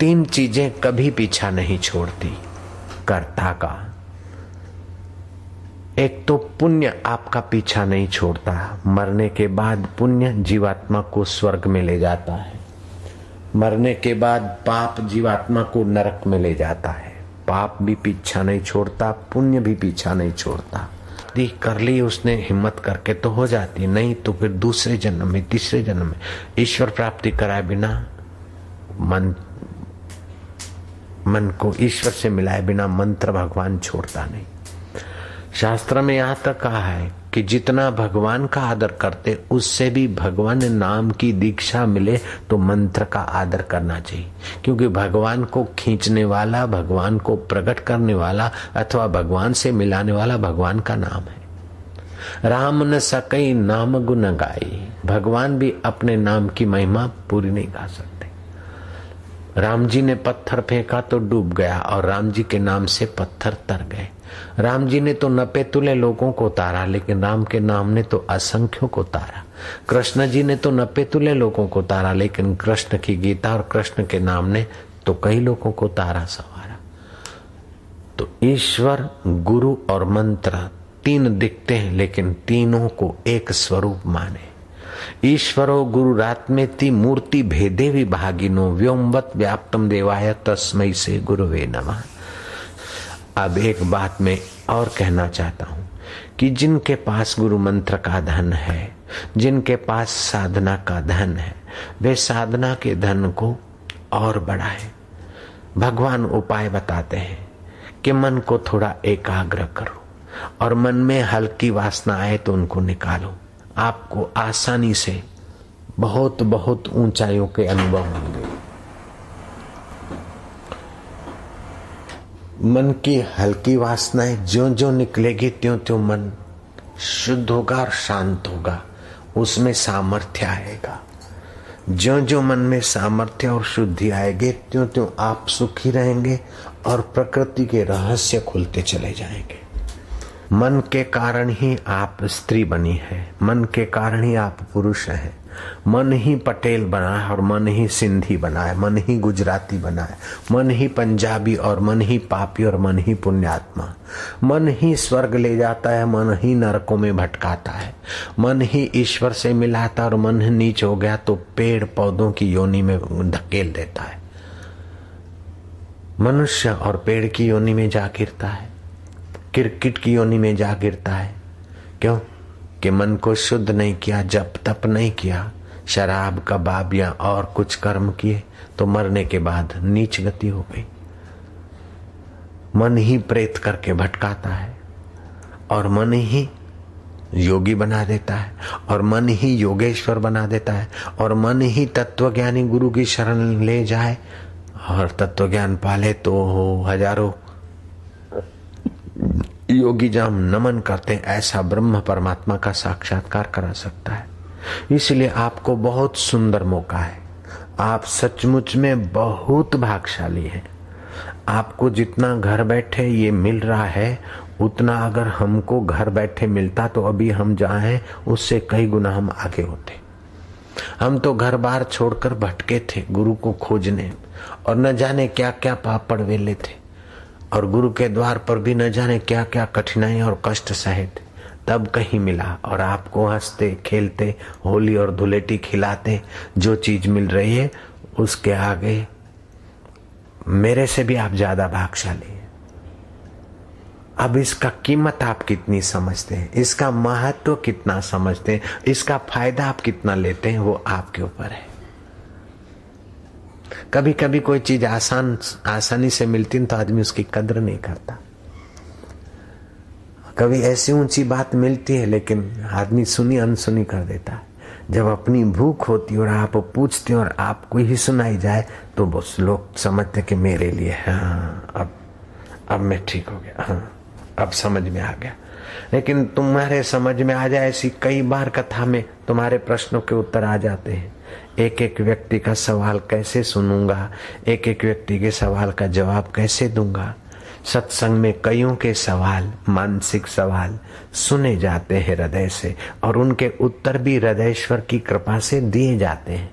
तीन चीजें कभी पीछा नहीं छोड़ती कर्ता का। एक तो पुण्य आपका पीछा नहीं छोड़ता, मरने के बाद पुण्य जीवात्मा को स्वर्ग में ले जाता है, मरने के बाद पाप जीवात्मा को नरक में ले जाता है। पाप भी पीछा नहीं छोड़ता, पुण्य भी पीछा नहीं छोड़ता। दी कर ली उसने हिम्मत करके तो हो जाती, नहीं तो फिर दूसरे जन्म में तीसरे जन्म में ईश्वर प्राप्ति कराए बिना, मन को ईश्वर से मिलाए बिना मंत्र भगवान छोड़ता नहीं। शास्त्र में यहाँ तक कहा है कि जितना भगवान का आदर करते उससे भी भगवान नाम की दीक्षा मिले तो मंत्र का आदर करना चाहिए, क्योंकि भगवान को खींचने वाला, भगवान को प्रकट करने वाला अथवा भगवान से मिलाने वाला भगवान का नाम है। राम न सकई नाम गुण गाई, भगवान भी अपने नाम की महिमा पूरी नहीं गा सकते। राम जी ने पत्थर फेंका तो डूब गया और राम जी के नाम से पत्थर तर गए। राम जी ने तो नपे तुले लोगों को तारा, लेकिन राम के नाम ने तो असंख्यों को तारा। कृष्ण जी ने तो नपे तुले लोगों को तारा, लेकिन कृष्ण की गीता और कृष्ण के नाम ने तो कई लोगों को तारा सवारा। तो ईश्वर, गुरु और मंत्र तीन दिखते हैं, लेकिन तीनों को एक स्वरूप माने। ईश्वरो गुरुरात्मेति मूर्ति भेदे विभागिनो व्योमवत व्याप्तम देवाय तस्मै से गुरुवे नमः। अब एक बात मैं और कहना चाहता हूं कि जिनके पास गुरु मंत्र का धन है, जिनके पास साधना का धन है, वे साधना के धन को और बढ़ाए। भगवान उपाय बताते हैं कि मन को थोड़ा एकाग्र करो और मन में हल्की वासना आए तो उनको निकालो। आपको आसानी से बहुत बहुत ऊंचाइयों के अनुभव होंगे। मन की हल्की वासनाएं ज्यों ज्यों निकलेगी त्यों त्यों मन शुद्ध होगा और शांत होगा, उसमें सामर्थ्य आएगा। ज्यों ज्यों मन में सामर्थ्य और शुद्धि आएगी त्यों त्यों आप सुखी रहेंगे और प्रकृति के रहस्य खुलते चले जाएंगे। मन के कारण ही आप स्त्री बनी है, मन के कारण ही आप पुरुष हैं। मन ही पटेल बना है और मन ही सिंधी बना है, मन ही गुजराती बना है, मन ही पंजाबी और मन ही पापी और मन ही पुण्यात्मा। मन ही स्वर्ग ले जाता है, मन ही नरकों में भटकाता है। मन ही ईश्वर से मिलाता और मन ही नीच हो गया तो पेड़ पौधों की योनि में धकेल देता है। मनुष्य और पेड़ की योनि में जा गिरता है, किरकिट की योनि में जा गिरता है। क्यों? कि मन को शुद्ध नहीं किया, जप तप नहीं किया, शराब कबाब या और कुछ कर्म किए तो मरने के बाद नीच गति हो गई। मन ही प्रेत करके भटकाता है और मन ही योगी बना देता है और मन ही योगेश्वर बना देता है और मन ही तत्वज्ञानी गुरु की शरण ले जाए और तत्वज्ञान पाले तो हजारों योगी जब नमन करते हैं, ऐसा ब्रह्म परमात्मा का साक्षात्कार करा सकता है। इसलिए आपको बहुत सुंदर मौका है, आप सचमुच में बहुत भाग्यशाली हैं। आपको जितना घर बैठे ये मिल रहा है उतना अगर हमको घर बैठे मिलता तो अभी हम जहाँ हैं उससे कई गुना हम आगे होते। हम तो घर बार छोड़कर भटके थे गुरु को खोजने और न जाने क्या क्या पापड़ वेले थे और गुरु के द्वार पर भी न जाने क्या क्या कठिनाई और कष्ट सहे थे, तब कहीं मिला और आपको हंसते खेलते होली और धुलेटी खिलाते जो चीज मिल रही है उसके आगे मेरे से भी आप ज्यादा भाग्यशाली हैं। अब इसका कीमत आप कितनी समझते हैं, इसका महत्व कितना समझते हैं, इसका फायदा आप कितना लेते हैं, वो आपके ऊपर है। कभी कभी कोई चीज आसानी से मिलती है तो आदमी उसकी कद्र नहीं करता। कभी ऐसी ऊंची बात मिलती है लेकिन आदमी सुनी अनसुनी कर देता है। जब अपनी भूख होती और आप पूछते और आपको ही सुनाई जाए तो बस लोग समझते कि मेरे लिए हाँ अब मैं ठीक हो गया, हाँ अब समझ में आ गया। लेकिन तुम्हारे समझ में आ जाए ऐसी कई बार कथा में तुम्हारे प्रश्नों के उत्तर आ जाते हैं। एक एक व्यक्ति का सवाल कैसे सुनूंगा, एक एक व्यक्ति के सवाल का जवाब कैसे दूंगा। सत्संग में कईयों के सवाल, मानसिक सवाल सुने जाते हैं हृदय से और उनके उत्तर भी हृदयेश्वर की कृपा से दिए जाते हैं।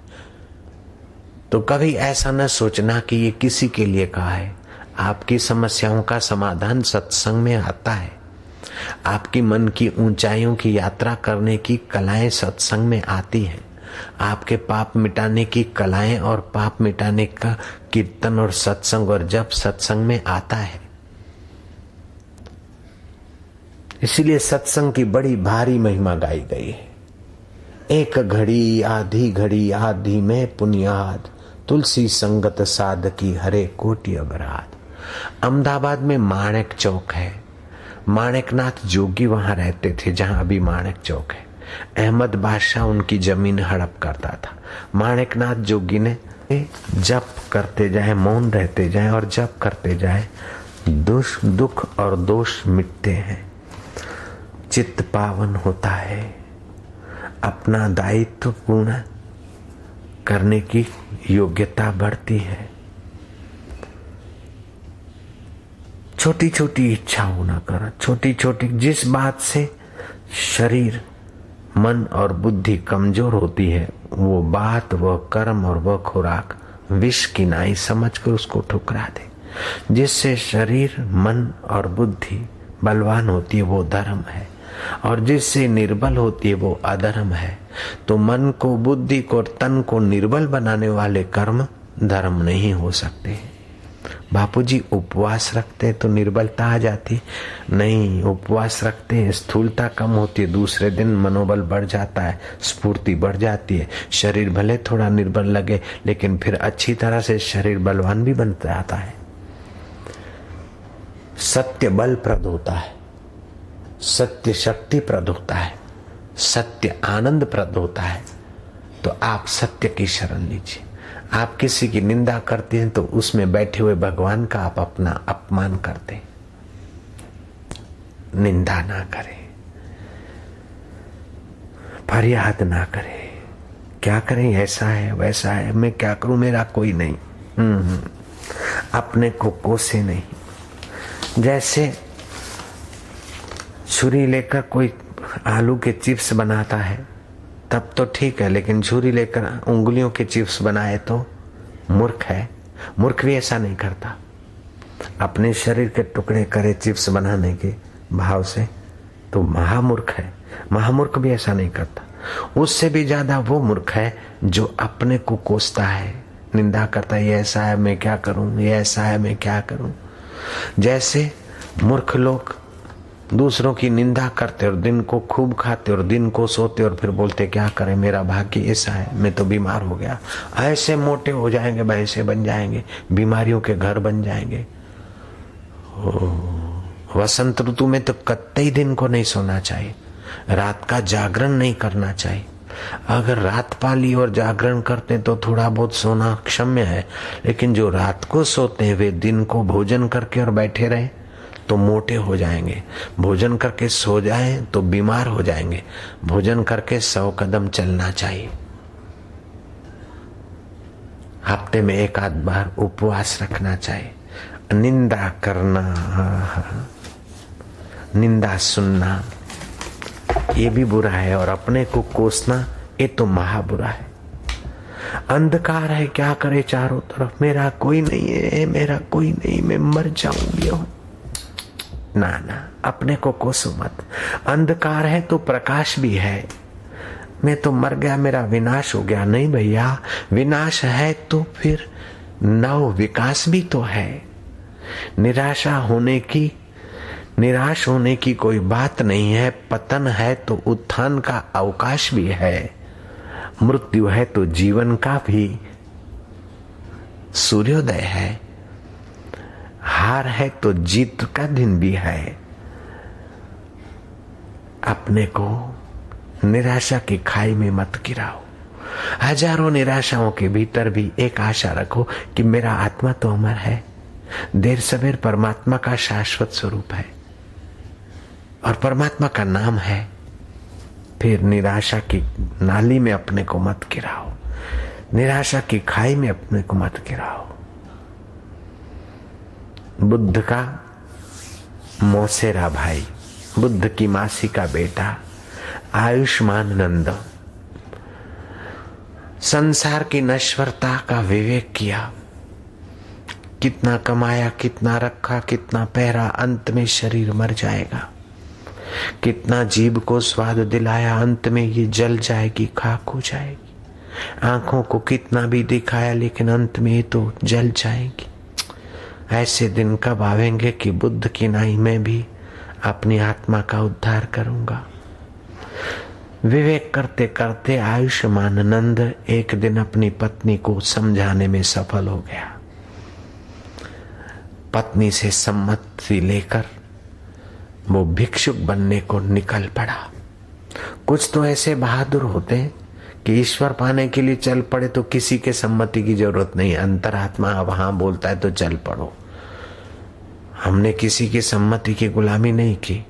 तो कभी ऐसा न सोचना कि ये किसी के लिए कहा है। आपकी समस्याओं का समाधान सत्संग में आता है। आपकी मन की ऊंचाइयों की यात्रा करने की कलाएं सत्संग में आती हैं। आपके पाप मिटाने की कलाएं और पाप मिटाने का कीर्तन और सत्संग और जप सत्संग में आता है। इसलिए सत्संग की बड़ी भारी महिमा गाई गई है। एक घड़ी आधी में पुनियाद, तुलसी संगत साध की हरे कोटि अपराध। अहमदाबाद में माणिक चौक है। माणिकनाथ जोगी वहां रहते थे, जहां अभी माणिक चौक है। अहमद बादशाह उनकी जमीन हड़प करता था। माणिकनाथ जोगी ने जप करते जाए, मौन रहते जाए और जप करते जाए, दुख और दोष मिटते हैं, चित्त पावन होता है, अपना दायित्व पूर्ण करने की योग्यता बढ़ती है। छोटी छोटी इच्छाओं न कर, छोटी छोटी जिस बात से शरीर मन और बुद्धि कमजोर होती है, वो बात, वह कर्म और वह खुराक विष की नाई समझकर उसको ठुकरा दे। जिससे शरीर मन और बुद्धि बलवान होती है वो धर्म है, और जिससे निर्बल होती है वो अधर्म है। तो मन को, बुद्धि को और तन को निर्बल बनाने वाले कर्म धर्म नहीं हो सकते। बापूजी उपवास रखते तो निर्बलता आ जाती नहीं, उपवास रखते हैं स्थूलता कम होती है, दूसरे दिन मनोबल बढ़ जाता है, स्फूर्ति बढ़ जाती है। शरीर भले थोड़ा निर्बल लगे लेकिन फिर अच्छी तरह से शरीर बलवान भी बन जाता है। सत्य बल प्रद होता है, सत्य शक्ति प्रद होता है, सत्य आनंद प्रद होता है। तो आप सत्य की शरण लीजिए। आप किसी की निंदा करते हैं तो उसमें बैठे हुए भगवान का आप अपना अपमान करते हैं। निंदा ना करें, फरियाद ना करें। क्या करें, ऐसा है वैसा है, मैं क्या करूं, मेरा कोई नहीं। अपने को कोसे नहीं। जैसे छुरी लेकर कोई आलू के चिप्स बनाता है तब तो ठीक है, लेकिन छुरी लेकर उंगलियों के चिप्स बनाए तो मूर्ख है। मूर्ख भी ऐसा नहीं करता। अपने शरीर के टुकड़े करे चिप्स बनाने के भाव से तो महामूर्ख है। महामूर्ख भी ऐसा नहीं करता। उससे भी ज्यादा वो मूर्ख है जो अपने को कोसता है, निंदा करता है, ये ऐसा है मैं क्या करूं, ये ऐसा है मैं क्या करूं। जैसे मूर्ख लोग दूसरों की निंदा करते और दिन को खूब खाते और दिन को सोते और फिर बोलते क्या करें, मेरा भाग्य ऐसा है, मैं तो बीमार हो गया। ऐसे मोटे हो जाएंगे, वैसे बन जाएंगे, बीमारियों के घर बन जाएंगे। वसंत ऋतु में तो कतई दिन को नहीं सोना चाहिए, रात का जागरण नहीं करना चाहिए। अगर रात पाली और जागरण करते तो थोड़ा बहुत सोना क्षम्य है, लेकिन जो रात को सोते हैं वे दिन को भोजन करके और बैठे रहे तो मोटे हो जाएंगे। भोजन करके सो जाएं तो बीमार हो जाएंगे। भोजन करके 100 कदम चलना चाहिए। हफ्ते में एक आध बार उपवास रखना चाहिए। निंदा करना, निंदा सुनना ये भी बुरा है, और अपने को कोसना ये तो महा बुरा है। अंधकार है, क्या करे चारों तरफ, मेरा कोई नहीं है, मेरा कोई नहीं, मैं मर जाऊंगी। ना ना, अपने को कोसो मत। अंधकार है तो प्रकाश भी है। मैं तो मर गया, मेरा विनाश हो गया, नहीं भैया, विनाश है तो फिर नव विकास भी तो है। निराश होने की कोई बात नहीं है। पतन है तो उत्थान का अवकाश भी है। मृत्यु है तो जीवन का भी सूर्योदय है। हार है तो जीत का दिन भी है। अपने को निराशा की खाई में मत गिराओ। हजारों निराशाओं के भीतर भी एक आशा रखो कि मेरा आत्मा तो अमर है, देर सवेर परमात्मा का शाश्वत स्वरूप है और परमात्मा का नाम है। फिर निराशा की नाली में अपने को मत गिराओ, निराशा की खाई में अपने को मत गिराओ। बुद्ध का मौसेरा भाई, बुद्ध की मासी का बेटा आयुष्मान नंद संसार की नश्वरता का विवेक किया। कितना कमाया, कितना रखा, कितना पहरा, अंत में शरीर मर जाएगा। कितना जीभ को स्वाद दिलाया, अंत में ये जल जाएगी, खाक हो जाएगी। आंखों को कितना भी दिखाया, लेकिन अंत में ये तो जल जाएगी। ऐसे दिन कब आवेंगे कि बुद्ध की नाई में भी अपनी आत्मा का उद्धार करूंगा। विवेक करते करते आयुष्मान नंद एक दिन अपनी पत्नी को समझाने में सफल हो गया। पत्नी से सम्मति लेकर वो भिक्षुक बनने को निकल पड़ा। कुछ तो ऐसे बहादुर होते हैं कि ईश्वर पाने के लिए चल पड़े तो किसी के सम्मति की जरूरत नहीं। अंतरात्मा वहां बोलता है तो चल पड़ो। हमने किसी की सम्मति की गुलामी नहीं की।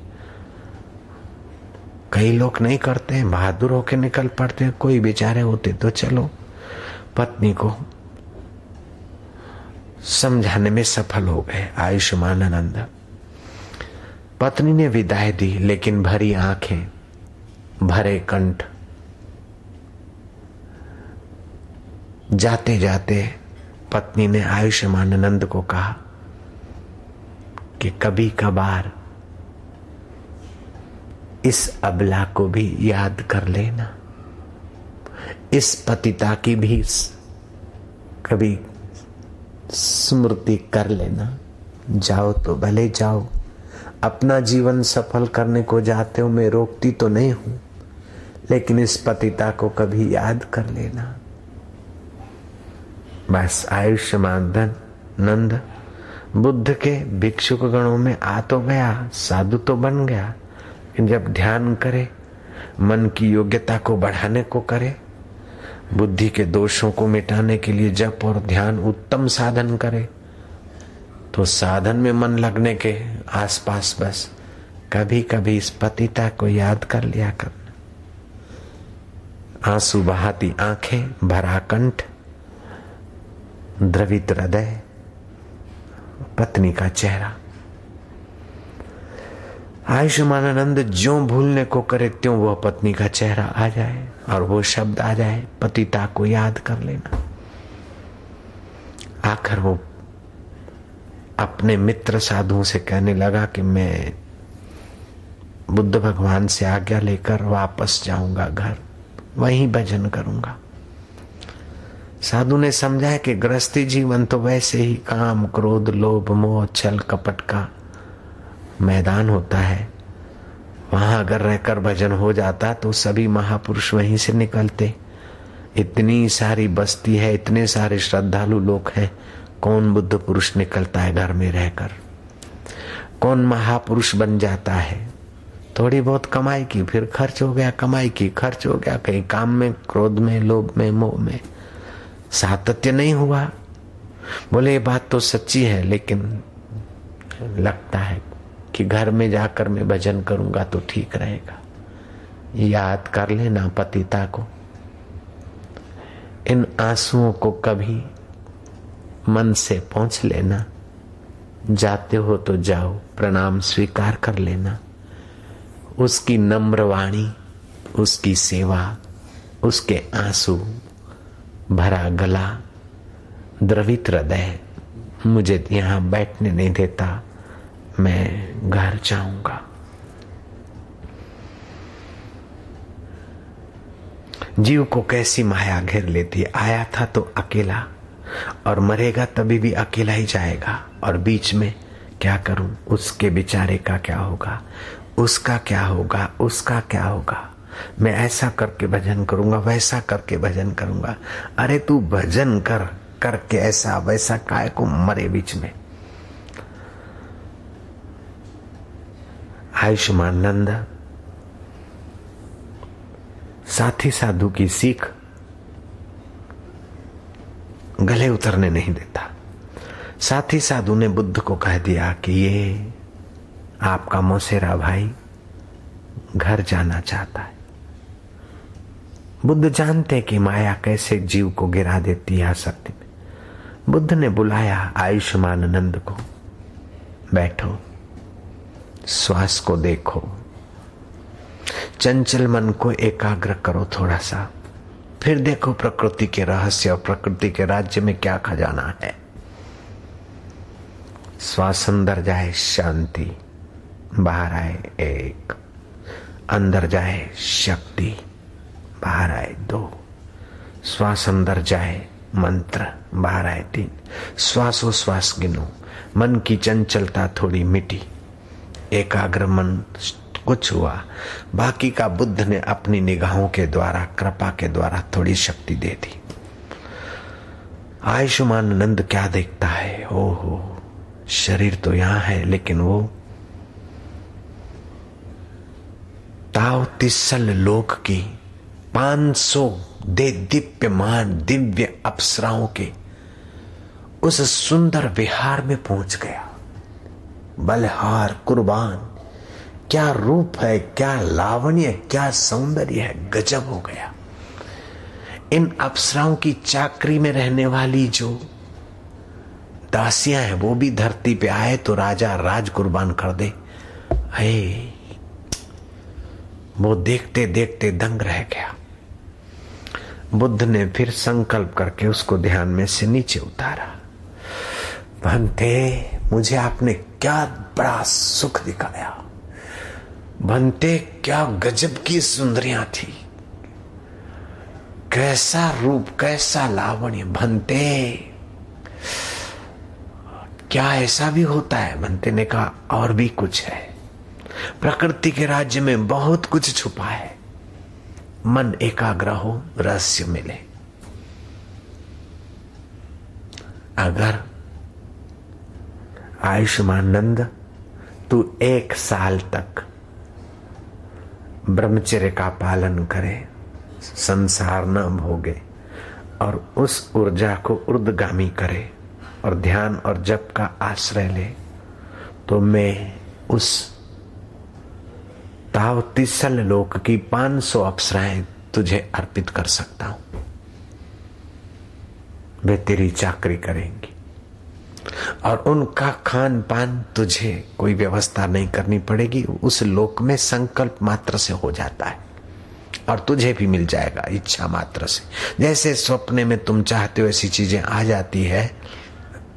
कई लोग नहीं करते हैं, बहादुर होके निकल पड़ते हैं। कोई बेचारे होते तो चलो। पत्नी को समझाने में सफल हो गए आयुष्मान आनंद। पत्नी ने विदाई दी, लेकिन भरी आंखें, भरे कंठ। जाते जाते पत्नी ने आयुष्मान आनंद को कहा कि कभी कभार इस अबला को भी याद कर लेना, इस पतिता की भी कभी स्मृति कर लेना। जाओ तो भले जाओ, अपना जीवन सफल करने को जाते हो, मैं रोकती तो नहीं हूं, लेकिन इस पतिता को कभी याद कर लेना। बस आयुष्मान नंद बुद्ध के भिक्षुक गणों में आ तो गया, साधु तो बन गया, लेकिन जब ध्यान करे, मन की योग्यता को बढ़ाने को करे, बुद्धि के दोषों को मिटाने के लिए जप और ध्यान उत्तम साधन करे, तो साधन में मन लगने के आसपास बस कभी कभी इस पतिता को याद कर लिया करना। आंसू बहाती आंखें, भरा कंठ, द्रवित हृदय, पत्नी का चेहरा। आयुष्मान आनंद ज्यों भूलने को करे त्यों वह पत्नी का चेहरा आ जाए और वो शब्द आ जाए, पतिता को याद कर लेना। आखिर वो अपने मित्र साधुओं से कहने लगा कि मैं बुद्ध भगवान से आज्ञा लेकर वापस जाऊंगा घर, वहीं भजन करूंगा। साधु ने समझा कि गृहस्थी जीवन तो वैसे ही काम, क्रोध, लोभ, मोह, छल कपट का मैदान होता है। वहां अगर रहकर भजन हो जाता तो सभी महापुरुष वहीं से निकलते। इतनी सारी बस्ती है, इतने सारे श्रद्धालु लोग हैं, कौन बुद्ध पुरुष निकलता है घर में रहकर? कौन महापुरुष बन जाता है? थोड़ी बहुत कमाई की, फिर खर्च हो गया, कमाई की, खर्च हो गया, कहीं काम में, क्रोध में, लोभ में, मोह में, सातत्य नहीं हुआ। बोले ये बात तो सच्ची है, लेकिन लगता है कि घर में जाकर मैं भजन करूंगा तो ठीक रहेगा। याद कर लेना पतिता को। इन आंसुओं को कभी मन से पहुंच लेना। जाते हो तो जाओ, प्रणाम स्वीकार कर लेना। उसकी नम्र वाणी, उसकी सेवा, उसके आंसू, भरा गला, द्रवित हृदय मुझे यहां बैठने नहीं देता, मैं घर जाऊंगा। जीव को कैसी माया घेर लेती है। आया था तो अकेला और मरेगा तभी भी अकेला ही जाएगा। और बीच में क्या करूं, उसके बेचारे का क्या होगा, उसका क्या होगा, उसका क्या होगा। मैं ऐसा करके भजन करूंगा, वैसा करके भजन करूंगा। अरे तू भजन कर, करके ऐसा वैसा काय को मरे बीच में। आयुष्मान नंद साथी साधु की सीख गले उतरने नहीं देता। साथी साधु ने बुद्ध को कह दिया कि ये आपका मौसेरा भाई घर जाना चाहता है। बुद्ध जानते कि माया कैसे जीव को गिरा देती है आसक्ति में। बुद्ध ने बुलाया आयुष्मान नंद को, बैठो, श्वास को देखो, चंचल मन को एकाग्र करो थोड़ा सा। फिर देखो प्रकृति के रहस्य और प्रकृति के राज्य में क्या खजाना है। श्वास अंदर जाए शांति, बाहर आए एक, अंदर जाए शक्ति, बाहर आए दो, श्वास अंदर जाए मंत्र, बाहर आए 3, श्वासोश्वास गिनो, मन की चंचलता थोड़ी मिटी, एकाग्र मन कुछ हुआ, बाकी का बुद्ध ने अपनी निगाहों के द्वारा, कृपा के द्वारा थोड़ी शक्ति दे दी। आयुष्मान नंद क्या देखता है, ओहो शरीर तो यहां है लेकिन वो ताव तिसल लोक की 500 दीप्यमान दिव्य अप्सराओं के उस सुंदर विहार में पहुंच गया। बलहार कुर्बान, क्या रूप है, क्या लावण्य, क्या सौंदर्य है, गजब हो गया। इन अप्सराओं की चाकरी में रहने वाली जो दासियां हैं वो भी धरती पे आए तो राजा राज कुर्बान कर दे। वो देखते देखते दंग रह गया। बुद्ध ने फिर संकल्प करके उसको ध्यान में से नीचे उतारा। भंते, मुझे आपने क्या बड़ा सुख दिखाया। भंते, क्या गजब की सुंदरियां थी, कैसा रूप, कैसा लावण्य। भंते, क्या ऐसा भी होता है? भंते ने कहा और भी कुछ है। प्रकृति के राज्य में बहुत कुछ छुपा है। मन एकाग्र हो, रहस्य मिले। अगर आयुष्मान नंद तू 1 साल तक ब्रह्मचर्य का पालन करे, संसार न भोगे और उस ऊर्जा को ऊर्ध्वगामी करे और ध्यान और जप का आश्रय ले, तो मैं उस ताव तिसल लोक की 500 अप्सराएं तुझे अर्पित कर सकता हूं। वे तेरी चाकरी करेंगी और उनका खान पान तुझे कोई व्यवस्था नहीं करनी पड़ेगी। उस लोक में संकल्प मात्र से हो जाता है और तुझे भी मिल जाएगा इच्छा मात्र से। जैसे सपने में तुम चाहते हो ऐसी चीजें आ जाती है,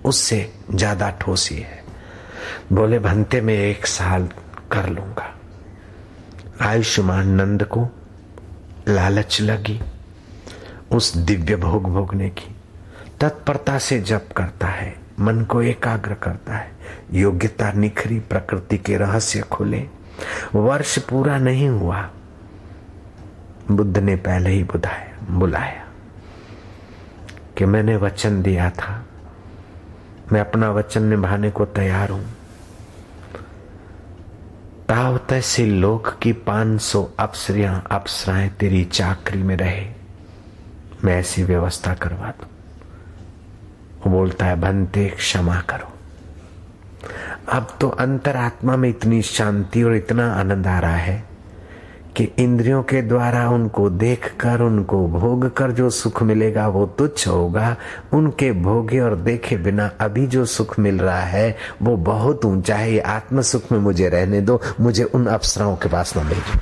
उससे ज्यादा ठोस ही है। बोले भंते में 1 साल कर लूंगा। आयुष्मान नंद को लालच लगी उस दिव्य भोग भोगने की। तत्परता से जप करता है, मन को एकाग्र करता है, योग्यता निखरी, प्रकृति के रहस्य खुले। वर्ष पूरा नहीं हुआ, बुद्ध ने पहले ही बुलाया कि मैंने वचन दिया था, मैं अपना वचन निभाने को तैयार हूं। ताव तहसील लोक की 500 अप्सराएं तेरी चाकरी में रहे, मैं ऐसी व्यवस्था करवा दूं। वो बोलता है भंते क्षमा करो। अब तो अंतरात्मा में इतनी शांति और इतना आनंद आ रहा है कि इंद्रियों के द्वारा उनको देखकर, उनको भोग कर जो सुख मिलेगा वो तुच्छ होगा। उनके भोगे और देखे बिना अभी जो सुख मिल रहा है वो बहुत ऊंचा है। ये आत्म सुख में मुझे रहने दो, मुझे उन अप्सराओं के पास न भेजो।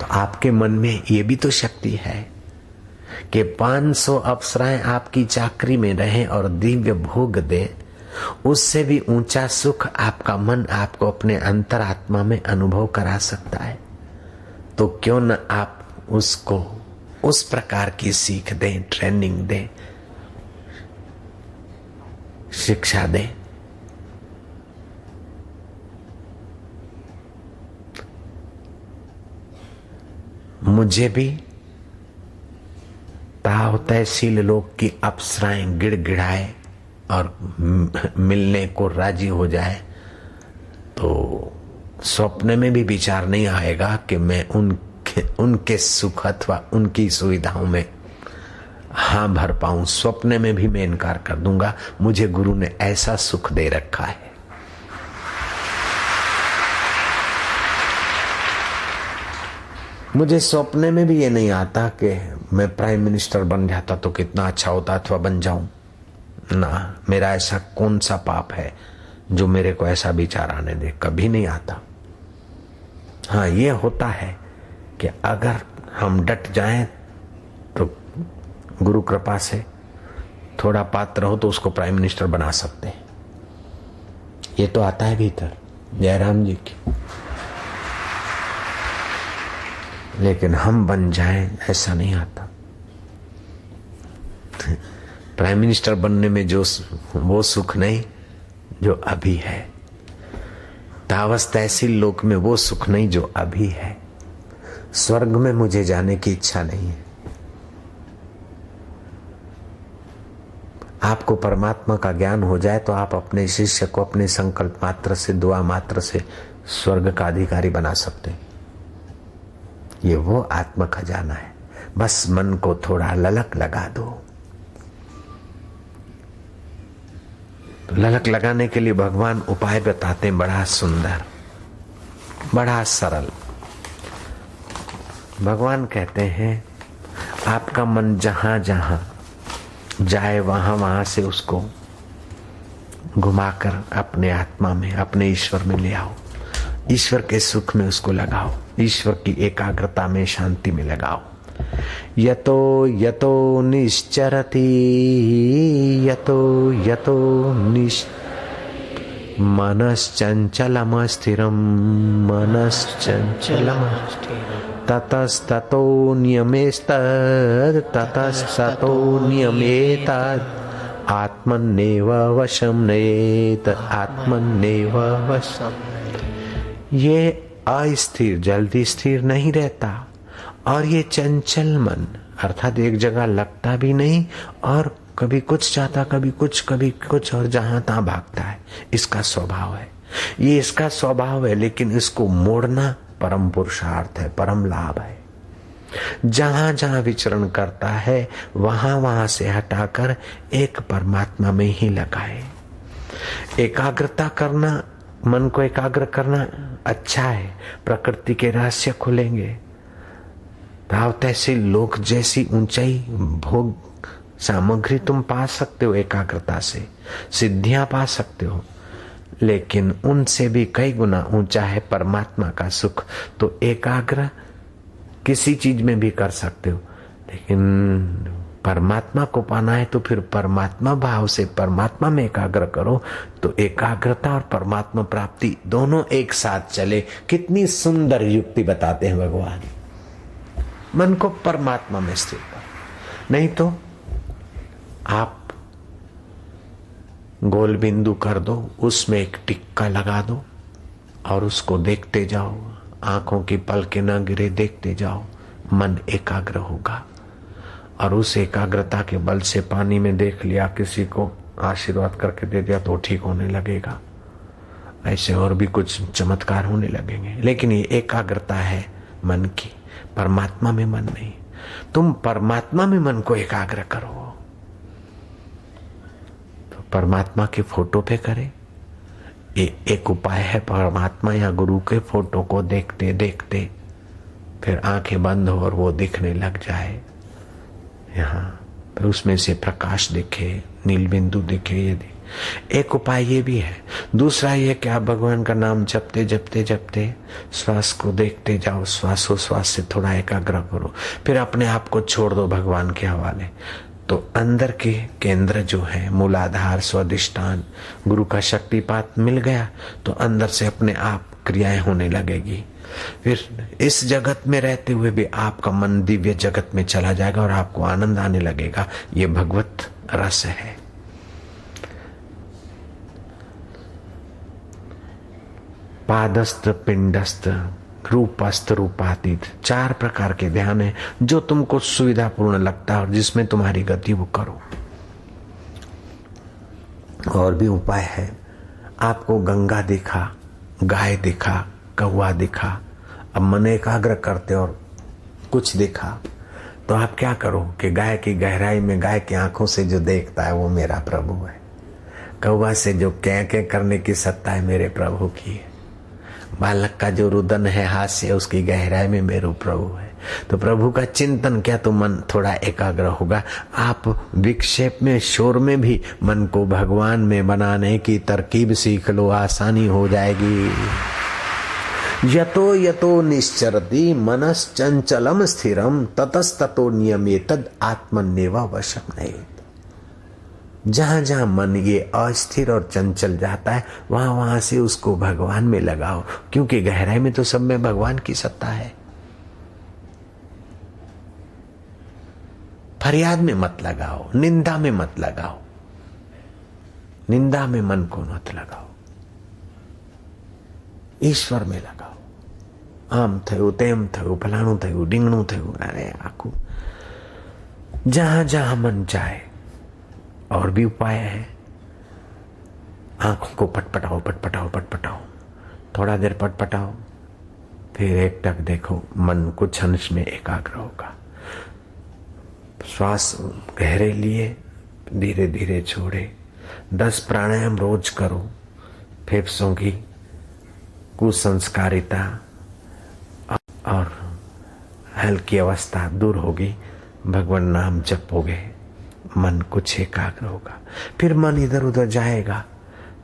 तो आपके मन में ये भी तो शक्ति है कि 500 अप्सराएं आपकी चाकरी में रहें और दिव्य भोग दे। उससे भी ऊंचा सुख आपका मन आपको अपने अंतरात्मा में अनुभव करा सकता है। तो क्यों न आप उसको उस प्रकार की सीख दें, ट्रेनिंग दें, शिक्षा दें। मुझे भी ताव तहसील लोक की अप्सराएं गिड़गिड़ाए और मिलने को राजी हो जाए तो स्वप्न में भी विचार नहीं आएगा कि मैं उनके सुख अथवा उनकी सुविधाओं में हाँ भर पाऊं। स्वप्न में भी मैं इनकार कर दूंगा। मुझे गुरु ने ऐसा सुख दे रखा है। मुझे स्वप्न में भी ये नहीं आता कि मैं प्राइम मिनिस्टर बन जाता तो कितना अच्छा होता, अथवा बन जाऊं ना। मेरा ऐसा कौन सा पाप है जो मेरे को ऐसा विचार आने दे? कभी नहीं आता। हाँ, ये होता है कि अगर हम डट जाएं तो गुरु कृपा से थोड़ा पात्र हो तो उसको प्राइम मिनिस्टर बना सकते हैं। ये तो आता है भीतर जयराम जी की। लेकिन हम बन जाएं ऐसा नहीं आता। प्राइम मिनिस्टर बनने में जो वो सुख नहीं जो अभी है, तावस तहसील लोक में वो सुख नहीं जो अभी है। स्वर्ग में मुझे जाने की इच्छा नहीं है। आपको परमात्मा का ज्ञान हो जाए तो आप अपने शिष्य को अपने संकल्प मात्र से, दुआ मात्र से स्वर्ग का अधिकारी बना सकते हैं। ये वो आत्म खजाना है। बस मन को थोड़ा ललक लगा दो। तो ललक लगाने के लिए भगवान उपाय बताते हैं, बड़ा सुंदर, बड़ा सरल। भगवान कहते हैं आपका मन जहां जहां जाए वहां वहां से उसको घुमाकर अपने आत्मा में, अपने ईश्वर में ले आओ। ईश्वर के सुख में उसको लगाओ, ईश्वर की एकाग्रता में, शांति में लगाओ। यतो यतो निश्चरति यतो यतो मनश्चंचलम स्थिरम मनश्चंचलम ततस्ततो नियमेस्तद् ततस्ततो नियमेतद् आत्मन्नेव वशं नयेत आत्मन्नेव वशं। ये अस्थिर जल्दी स्थिर नहीं रहता और ये चंचल मन अर्थात एक जगह लगता भी नहीं और कभी कुछ चाहता कभी कुछ और जहां तहां भागता है। इसका स्वभाव है, ये इसका स्वभाव है। लेकिन इसको मोड़ना परम पुरुषार्थ है, परम लाभ है। जहां जहां विचरण करता है वहां वहां से हटाकर एक परमात्मा में ही लगाए। एकाग्रता करना, मन को एकाग्र करना अच्छा है। प्रकृति के रहस्य खुलेंगे। भाव तहसील लोक जैसी ऊंचाई भोग सामग्री तुम पा सकते हो एकाग्रता से, सिद्धियां पा सकते हो। लेकिन उनसे भी कई गुना ऊंचा है परमात्मा का सुख। तो एकाग्र किसी चीज में भी कर सकते हो, लेकिन परमात्मा को पाना है तो फिर परमात्मा भाव से परमात्मा में एकाग्र करो। तो एकाग्रता और परमात्मा प्राप्ति दोनों एक साथ चले। कितनी सुंदर युक्ति बताते हैं भगवान। मन को परमात्मा में स्थिर कर, नहीं तो आप गोल बिंदु कर दो, उसमें एक टिक्का लगा दो और उसको देखते जाओ। आंखों की पलकें न गिरे, देखते जाओ। मन एकाग्र होगा और उस एकाग्रता के बल से पानी में देख लिया, किसी को आशीर्वाद करके दे दिया तो ठीक होने लगेगा। ऐसे और भी कुछ चमत्कार होने लगेंगे। लेकिन ये एकाग्रता है मन की, परमात्मा में मन नहीं। तुम परमात्मा में मन को एकाग्र करो तो परमात्मा के फोटो पे करे। एक उपाय है, परमात्मा या गुरु के फोटो को देखते देखते फिर आंखें बंद हो और वो दिखने लग जाए। यहाँ फिर उसमें से प्रकाश दिखे, नील बिंदु दिखे। ये एक उपाय ये भी है। दूसरा ये कि आप भगवान का नाम जपते जपते जपते श्वास को देखते जाओ, श्वासोश्वास से थोड़ा एकाग्र करो, फिर अपने आप को छोड़ दो भगवान के हवाले। तो अंदर के केंद्र जो है, मूलाधार, स्वादिष्ठान, गुरु का शक्तिपात मिल गया तो अंदर से अपने आप क्रियाएं होने लगेगी। फिर इस जगत में रहते हुए भी आपका मन दिव्य जगत में चला जाएगा और आपको आनंद आने लगेगा। ये भगवत रस है। पादस्थ, पिंडस्थ, रूपस्थ, रूपातीत, 4 प्रकार के ध्यान है। जो तुमको सुविधापूर्ण लगता है और जिसमें तुम्हारी गति वो करो। और भी उपाय है। आपको गंगा दिखा, गाय दिखा, कौवा दिखा, अब मन एकाग्र करते और कुछ दिखा तो आप क्या करो कि गाय की गहराई में, गाय की आंखों से जो देखता है वो मेरा प्रभु है। कौवा से जो क्या करने की सत्ता है मेरे प्रभु की है। बालक का जो रुदन है हाथ से, उसकी गहराई में मेरू प्रभु है। तो प्रभु का चिंतन क्या तो मन थोड़ा एकाग्र होगा। आप विक्षेप में, शोर में भी मन को भगवान में बनाने की तरकीब सीख लो, आसानी हो जाएगी। यतो यतो निश्चरति मनश्चंचलम स्थिरम ततस्ततो नियमेतद आत्मन्येवा वशम नहीं। जहां जहां मन ये अस्थिर और चंचल जाता है वहां वहां से उसको भगवान में लगाओ, क्योंकि गहराई में तो सब में भगवान की सत्ता है। फरियाद में मत लगाओ, निंदा में मत लगाओ, निंदा में मन को मत लगाओ, ईश्वर में लगाओ। आम थयु तेम थयु फलाणु थयु ढींगणु थयु, अरे आखू जहां जहां मन चाहे। और भी उपाय है, आंखों को पटपटाओ पटपटाओ पटपटाओ, थोड़ा देर पटपटाओ, फिर एकटक देखो, मन कुछ अंश में एकाग्र होगा। श्वास गहरे लिए, धीरे धीरे छोड़े। 10 प्राणायाम रोज करो, फेफड़ों की कुसंस्कारिता और हल्की अवस्था दूर होगी। भगवान नाम जपोगे, मन कुछ एकाग्र होगा। फिर मन इधर उधर जाएगा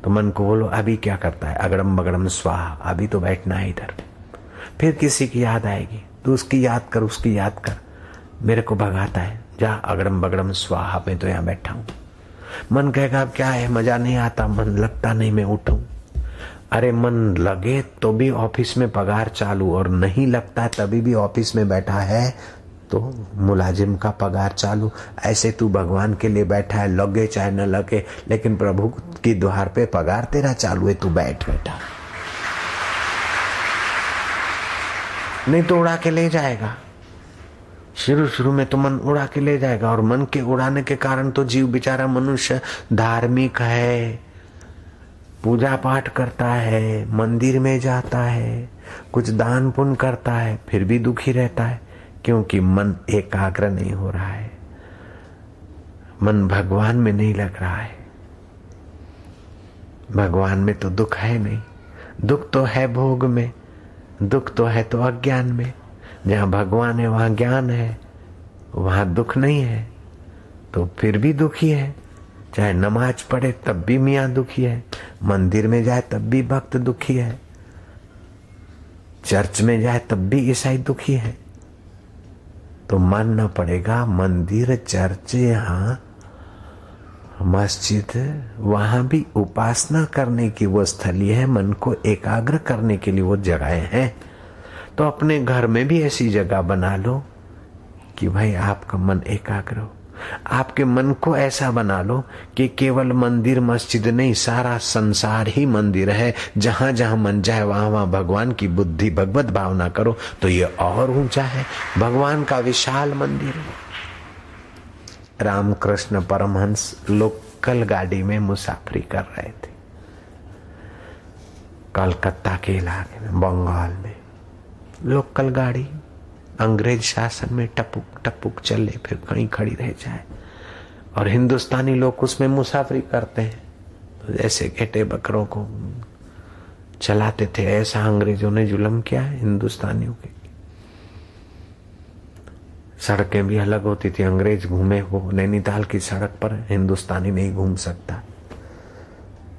तो मन को बोलो अभी क्या करता है, अगड़म बगड़म स्वाहा, अभी तो बैठना है इधर। फिर किसी की याद आएगी तो उसकी याद कर, उसकी याद कर, मेरे को भगाता है, जा अगड़म बगड़म स्वाहा, मैं तो यहाँ बैठा हूं। मन कहेगा अब क्या है, मजा नहीं आता, मन लगता नहीं, मैं उठूं। अरे मन लगे तो भी ऑफिस में पगार चालू, और नहीं लगता तभी भी ऑफिस में बैठा है तो मुलाजिम का पगार चालू। ऐसे तू भगवान के लिए बैठा है, लगे चाहे न लगे, लेकिन प्रभु के द्वार पे पगार तेरा चालू है, तू बैठ बेटा, नहीं तो उड़ा के ले जाएगा। शुरू में तो मन उड़ा के ले जाएगा, और मन के उड़ाने के कारण तो जीव बेचारा मनुष्य धार्मिक है, पूजा पाठ करता है, मंदिर में जाता है, कुछ दान पुण्य करता है, फिर भी दुखी रहता है, क्योंकि मन एकाग्र नहीं हो रहा है, मन भगवान में नहीं लग रहा है। भगवान में तो दुख है नहीं, दुख तो है भोग में, दुख तो है तो अज्ञान में। जहां भगवान है वहां ज्ञान है, वहां दुख नहीं है, तो फिर भी दुखी है। चाहे नमाज पढ़े तब भी मियाँ दुखी है, मंदिर में जाए तब भी भक्त दुखी है, चर्च में जाए तब भी ईसाई दुखी है। तो मानना पड़ेगा मंदिर, चर्च, यहाँ मस्जिद, वहां भी उपासना करने की वो स्थली है, मन को एकाग्र करने के लिए वो जगहें हैं। तो अपने घर में भी ऐसी जगह बना लो कि भाई आपका मन एकाग्र हो। आपके मन को ऐसा बना लो कि केवल मंदिर मस्जिद नहीं, सारा संसार ही मंदिर है। जहां जहां मन जाए वहां वहां भगवान की बुद्धि भगवत भावना करो तो ये और ऊंचा है, भगवान का विशाल मंदिर है। रामकृष्ण परमहंस लोकल गाड़ी में मुसाफरी कर रहे थे, कलकत्ता के इलाके में, बंगाल में। लोकल गाड़ी अंग्रेज शासन में टपुक टपुक चले, फिर कहीं खड़ी रह जाए, और हिंदुस्तानी लोग उसमें मुसाफरी करते हैं तो जैसे घेटे बकरों को चलाते थे, ऐसा अंग्रेजों ने जुल्म किया है हिंदुस्तानियों के। सड़कें भी अलग होती थी, अंग्रेज घूमे वो नैनीताल की सड़क पर, हिंदुस्तानी नहीं घूम सकता।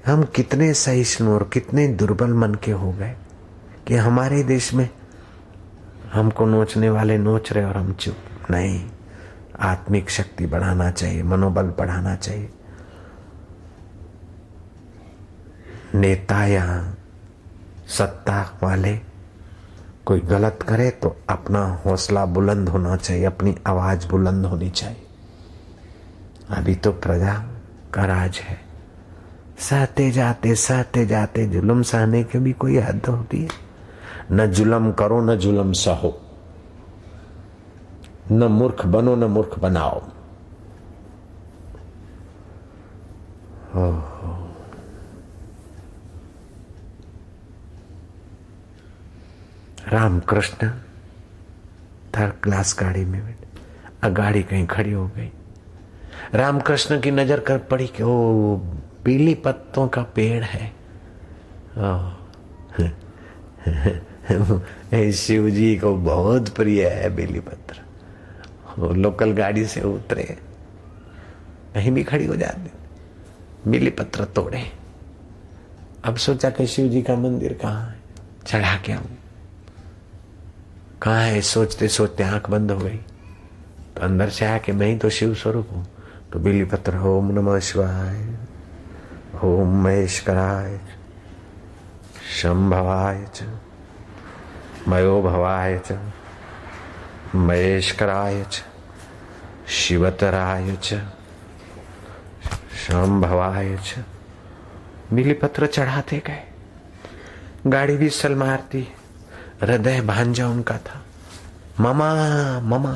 हम कितने सहिष्णु और कितने दुर्बल मन के हो गए कि हमारे देश में हमको नोचने वाले नोच रहे और हम चुप। नहीं, आत्मिक शक्ति बढ़ाना चाहिए, मनोबल बढ़ाना चाहिए। नेता या सत्ता वाले कोई गलत करे तो अपना हौसला बुलंद होना चाहिए, अपनी आवाज बुलंद होनी चाहिए। अभी तो प्रजा का राज है, सहते जाते जुल्म सहने की भी कोई हद होती है। न जुल्म करो न जुल्म सहो, न मूर्ख बनो न मूर्ख बनाओ। रामकृष्ण थर्ड क्लास गाड़ी में बैठे, गाड़ी कहीं खड़ी हो गई। रामकृष्ण की नजर कर पड़ी कि वो पीली पत्तों का पेड़ है। शिव जी को बहुत प्रिय है बेली पत्र। वो लोकल गाड़ी से उतरे, कहीं भी खड़ी हो जाते, बेली पत्र तोड़े। अब सोचा कि शिव जी का मंदिर कहाँ है, चढ़ा के आऊं। कहाँ है? सोचते सोचते आंख बंद हो गई तो अंदर से आया कि मैं ही तो शिव स्वरूप हूं। तो बिली पत्र, ओम नमः शिवाय, ओम महेश्वराय, शंभवाय च, मयो भवाय च, महेश्वराय च, शिवतराय च, शंभवाय च। बिली पत्र चढ़ाते गए, गाड़ी भी सल मारती। हृदय भांजा उनका था, मामा मामा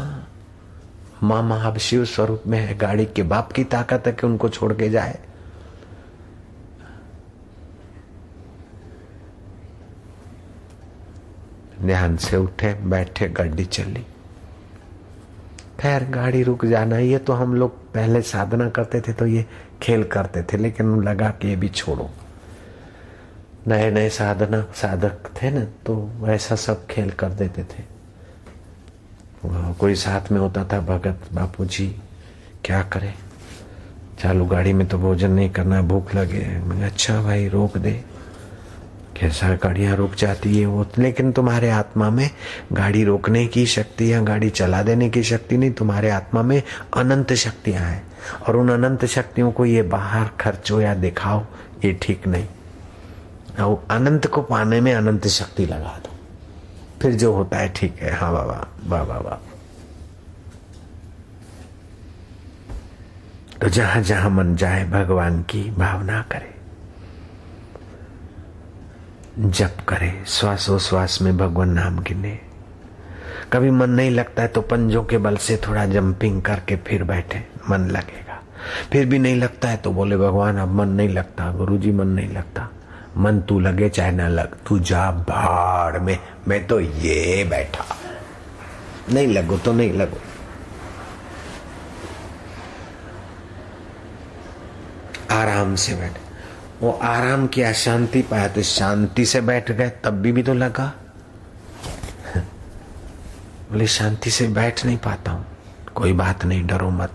मामा। अब शिव स्वरूप में है, गाड़ी के बाप की ताकत है कि उनको छोड़ के जाए। ध्यान से उठे, बैठे, गाड़ी चली। खैर गाड़ी रुक जाना, ये तो हम लोग पहले साधना करते थे तो ये खेल करते थे, लेकिन लगा कि ये भी छोड़ो। नए नए साधक थे ना, तो ऐसा सब खेल कर देते थे। कोई साथ में होता था, भगत बापूजी क्या करे, चालू गाड़ी में तो भोजन नहीं करना, भूख लगे। मैंने अच्छा भाई रोक दे, कैसा गाड़ियां रुक जाती है वो, लेकिन तुम्हारे आत्मा में गाड़ी रोकने की शक्ति या गाड़ी चला देने की शक्ति नहीं, तुम्हारे आत्मा में अनंत शक्तियां हैं। और उन अनंत शक्तियों को ये बाहर खर्चो या दिखाओ, ये ठीक नहीं। और अनंत को पाने में अनंत शक्ति लगा दो, फिर जो होता है ठीक है। हाँ बाबा, वाह वाह वाह। तो जहां जहां मन जाए भगवान की भावना करे, जप करे, श्वासोश्वास में भगवान नाम गिने। कभी मन नहीं लगता है तो पंजों के बल से थोड़ा जंपिंग करके फिर बैठे, मन लगेगा। फिर भी नहीं लगता है तो बोले भगवान अब मन नहीं लगता, गुरुजी मन नहीं लगता। मन तू लगे चाहे ना लग, तू जा भाड़ में, मैं तो ये बैठा, नहीं लगो तो नहीं लगो। आराम से बैठे, वो आराम किया, शांति पाया, तो शांति से बैठ गए, तब भी तो लगा। बोले शांति से बैठ नहीं पाता हूं, कोई बात नहीं, डरो मत।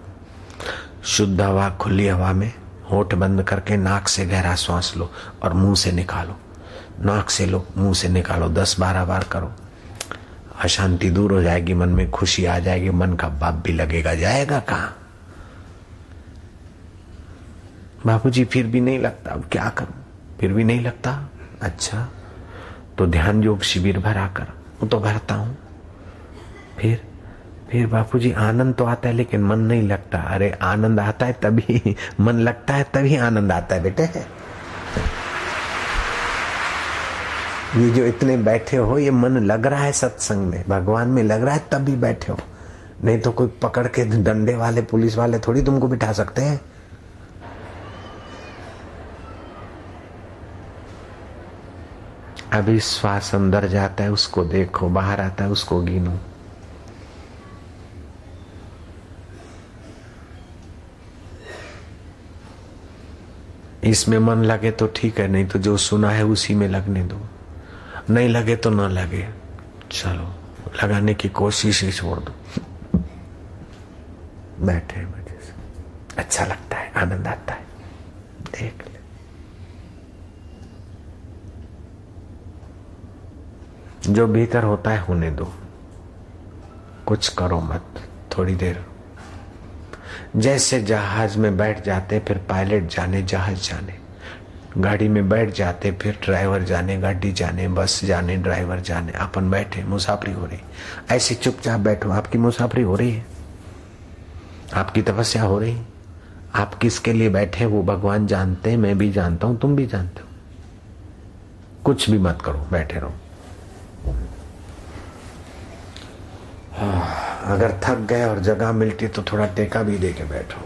शुद्ध हवा, खुली हवा में होठ बंद करके नाक से गहरा सांस लो और मुंह से निकालो। नाक से लो, मुंह से निकालो, 10-12 बार करो। अशांति दूर हो जाएगी, मन में खुशी आ जाएगी, मन का बाप भी लगेगा। जाएगा कहां? बापूजी फिर भी नहीं लगता, अब क्या करूं, फिर भी नहीं लगता। अच्छा तो ध्यान योग शिविर भरा कर, वो तो भरता हूं। फिर बापूजी आनंद तो आता है लेकिन मन नहीं लगता। अरे आनंद आता है तभी, मन लगता है तभी आनंद आता है बेटे। ये जो इतने बैठे हो, ये मन लग रहा है सत्संग में, भगवान में लग रहा है तभी बैठे हो, नहीं तो कोई पकड़ के डंडे वाले पुलिस वाले थोड़ी तुमको बिठा सकते हैं। अभी श्वास अंदर जाता है उसको देखो, बाहर आता है उसको गिनो। इसमें मन लगे तो ठीक है, नहीं तो जो सुना है उसी में लगने दो। नहीं लगे तो ना लगे, चलो लगाने की कोशिश ही छोड़ दो। बैठे मजे से, अच्छा लगता है, आनंद आता है, देख ले। जो भीतर होता है होने दो, कुछ करो मत, थोड़ी देर। जैसे जहाज में बैठ जाते फिर पायलट जाने, जहाज जाने, गाड़ी में बैठ जाते फिर ड्राइवर जाने, गाड़ी जाने, बस जाने, ड्राइवर जाने, अपन बैठे, मुसाफरी हो रही। ऐसे चुपचाप बैठो, आपकी मुसाफरी हो रही है, आपकी तपस्या हो रही। आप किसके लिए बैठे वो भगवान जानते हैं, मैं भी जानता हूं, तुम भी जानते हो। कुछ भी मत करो, बैठे रहो। अगर थक गए और जगह मिलती तो थोड़ा टेका भी दे के बैठो।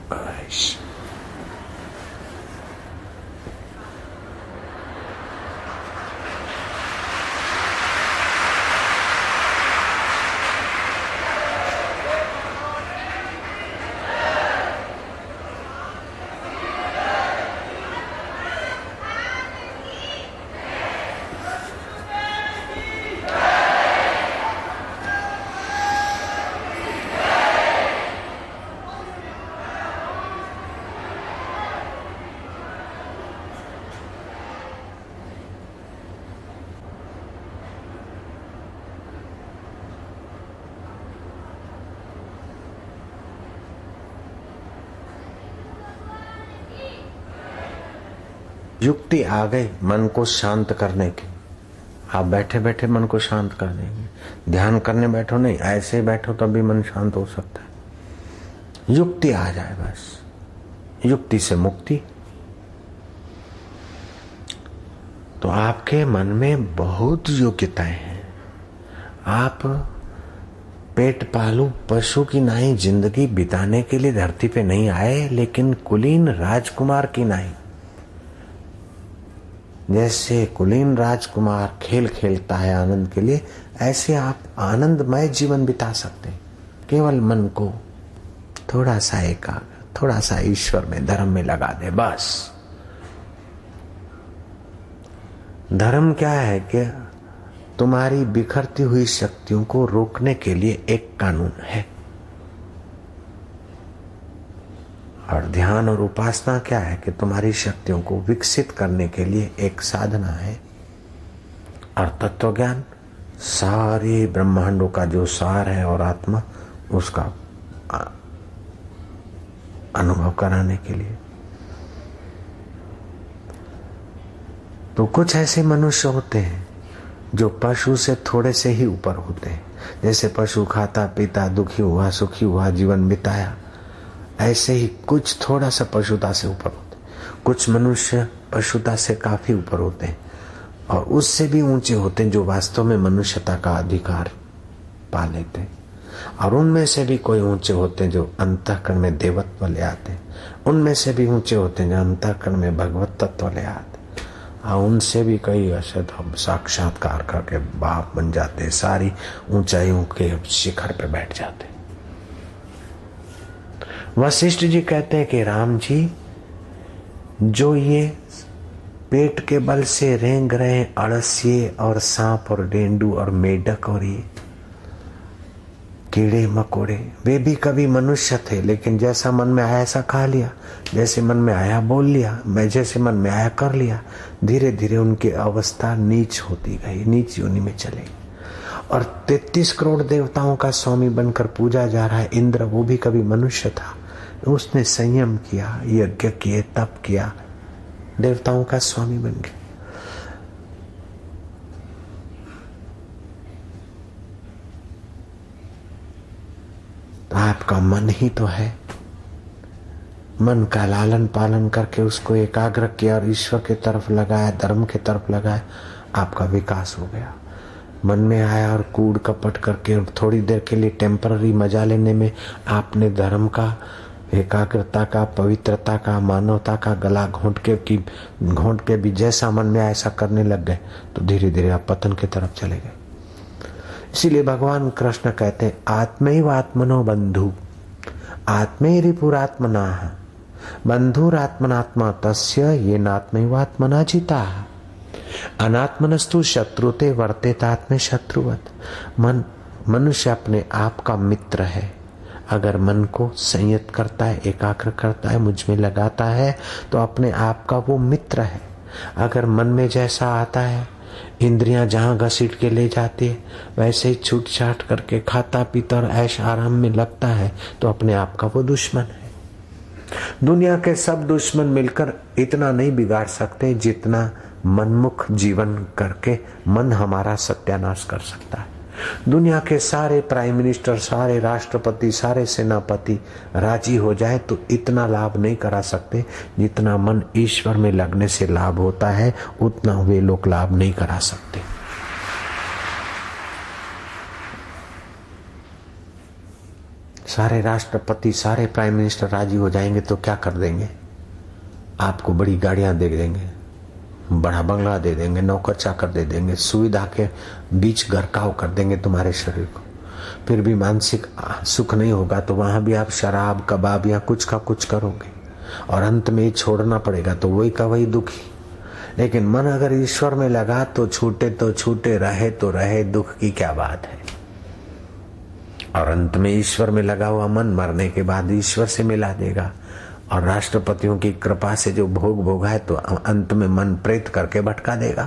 युक्ति आ गई मन को शांत करने की। आप बैठे बैठे मन को शांत कर देंगे, ध्यान करने बैठो नहीं, ऐसे ही बैठो तब भी मन शांत हो सकता है। युक्ति आ जाए बस, युक्ति से मुक्ति। तो आपके मन में बहुत योग्यताएं हैं। आप पेट पालू पशु की नाई जिंदगी बिताने के लिए धरती पे नहीं आए, लेकिन कुलीन राजकुमार की नाई, जैसे कुलीन राजकुमार खेल खेलता है आनंद के लिए, ऐसे आप आनंदमय जीवन बिता सकते हैं। केवल मन को थोड़ा सा एकाग्र, थोड़ा सा ईश्वर में, धर्म में लगा दे बस। धर्म क्या है कि तुम्हारी बिखरती हुई शक्तियों को रोकने के लिए एक कानून है, और ध्यान और उपासना क्या है कि तुम्हारी शक्तियों को विकसित करने के लिए एक साधना है। और तत्व ज्ञान सारे ब्रह्मांडों का जो सार है और आत्मा, उसका अनुभव कराने के लिए। तो कुछ ऐसे मनुष्य होते हैं जो पशु से थोड़े से ही ऊपर होते हैं। जैसे पशु खाता पीता, दुखी हुआ सुखी हुआ जीवन बिताया, ऐसे ही कुछ थोड़ा सा पशुता से ऊपर होते हैं। कुछ मनुष्य पशुता से काफी ऊपर होते हैं और उससे भी ऊंचे होते हैं जो वास्तव में मनुष्यता का अधिकार पा लेते हैं। और उनमें से भी कोई ऊंचे होते हैं जो अंतःकरण में देवत्व ले आते हैं। उनमें से भी ऊंचे होते हैं जो अंतःकरण में भगवत तत्व ले आते हैं। और उनसे भी कई ऐसे तो हम साक्षात्कार करके बाप बन जाते, सारी ऊंचाइयों के शिखर पे बैठ जाते। वशिष्ठ जी कहते हैं कि राम जी, जो ये पेट के बल से रेंग रहे अड़सिए और सांप और डेंडू और मेढक और ये कीड़े मकोड़े, वे भी कभी मनुष्य थे, लेकिन जैसा मन में आया ऐसा खा लिया, जैसे मन में आया बोल लिया, मैं जैसे मन में आया कर लिया। धीरे धीरे उनकी अवस्था नीच होती गई, नीच योनि में चले। और 33 करोड़ देवताओं का स्वामी बनकर पूजा जा रहा है इंद्र, वो भी कभी मनुष्य था। उसने संयम किया, यज्ञ किए, तप किया, देवताओं का स्वामी बन गया। तो आपका मन ही तो है। मन का लालन पालन करके उसको एकाग्र किया और ईश्वर की तरफ लगाया, धर्म की तरफ लगाया, आपका विकास हो गया। मन में आया और कूड़ कपट करके थोड़ी देर के लिए टेम्पररी मजा लेने में आपने धर्म का, एकाग्रता का, पवित्रता का, मानवता का गला घोंट के भी जैसा मन में आया ऐसा करने लग गए, तो धीरे धीरे आप पतन की तरफ चले गए। इसीलिए भगवान कृष्ण कहते हैं, आत्मैव आत्मनो बंधु आत्मै रिपुरात्मना बंधुरात्मनात्मा तस्य ये नात्मैवात्मना जिता अनात्मनस्तु शत्रुते वर्तेतात्मे शत्रुवत। मनुष्य अपने आप का मित्र है। अगर मन को संयत करता है, एकाग्र करता है, मुझ में लगाता है, तो अपने आप का वो मित्र है। अगर मन में जैसा आता है, इंद्रियां जहां घसीट के ले जाती है, वैसे ही छूट छाट करके खाता पीता और ऐश आराम में लगता है, तो अपने आप का वो दुश्मन है। दुनिया के सब दुश्मन मिलकर इतना नहीं बिगाड़ सकते जितना मनमुख जीवन करके मन हमारा सत्यानाश कर सकता है। दुनिया के सारे प्राइम मिनिस्टर, सारे राष्ट्रपति, सारे सेनापति राजी हो जाए तो इतना लाभ नहीं करा सकते जितना मन ईश्वर में लगने से लाभ होता है, उतना वे लोग लाभ नहीं करा सकते। सारे राष्ट्रपति, सारे प्राइम मिनिस्टर राजी हो जाएंगे तो क्या कर देंगे? आपको बड़ी गाड़ियां दे देंगे, बड़ा बंगला दे देंगे, नौकर चाकर दे देंगे, सुविधा के बीच गरकाव कर देंगे तुम्हारे शरीर को। फिर भी मानसिक सुख नहीं होगा तो वहां भी आप शराब कबाब या कुछ का कुछ करोगे और अंत में ही छोड़ना पड़ेगा, तो वही का वही दुखी। लेकिन मन अगर ईश्वर में लगा तो छूटे, रहे तो रहे, दुख की क्या बात है। और अंत में ईश्वर में लगा हुआ मन मरने के बाद ईश्वर से मिला देगा। और राष्ट्रपतियों की कृपा से जो भोग भोगा है तो अंत में मन प्रेत करके भटका देगा।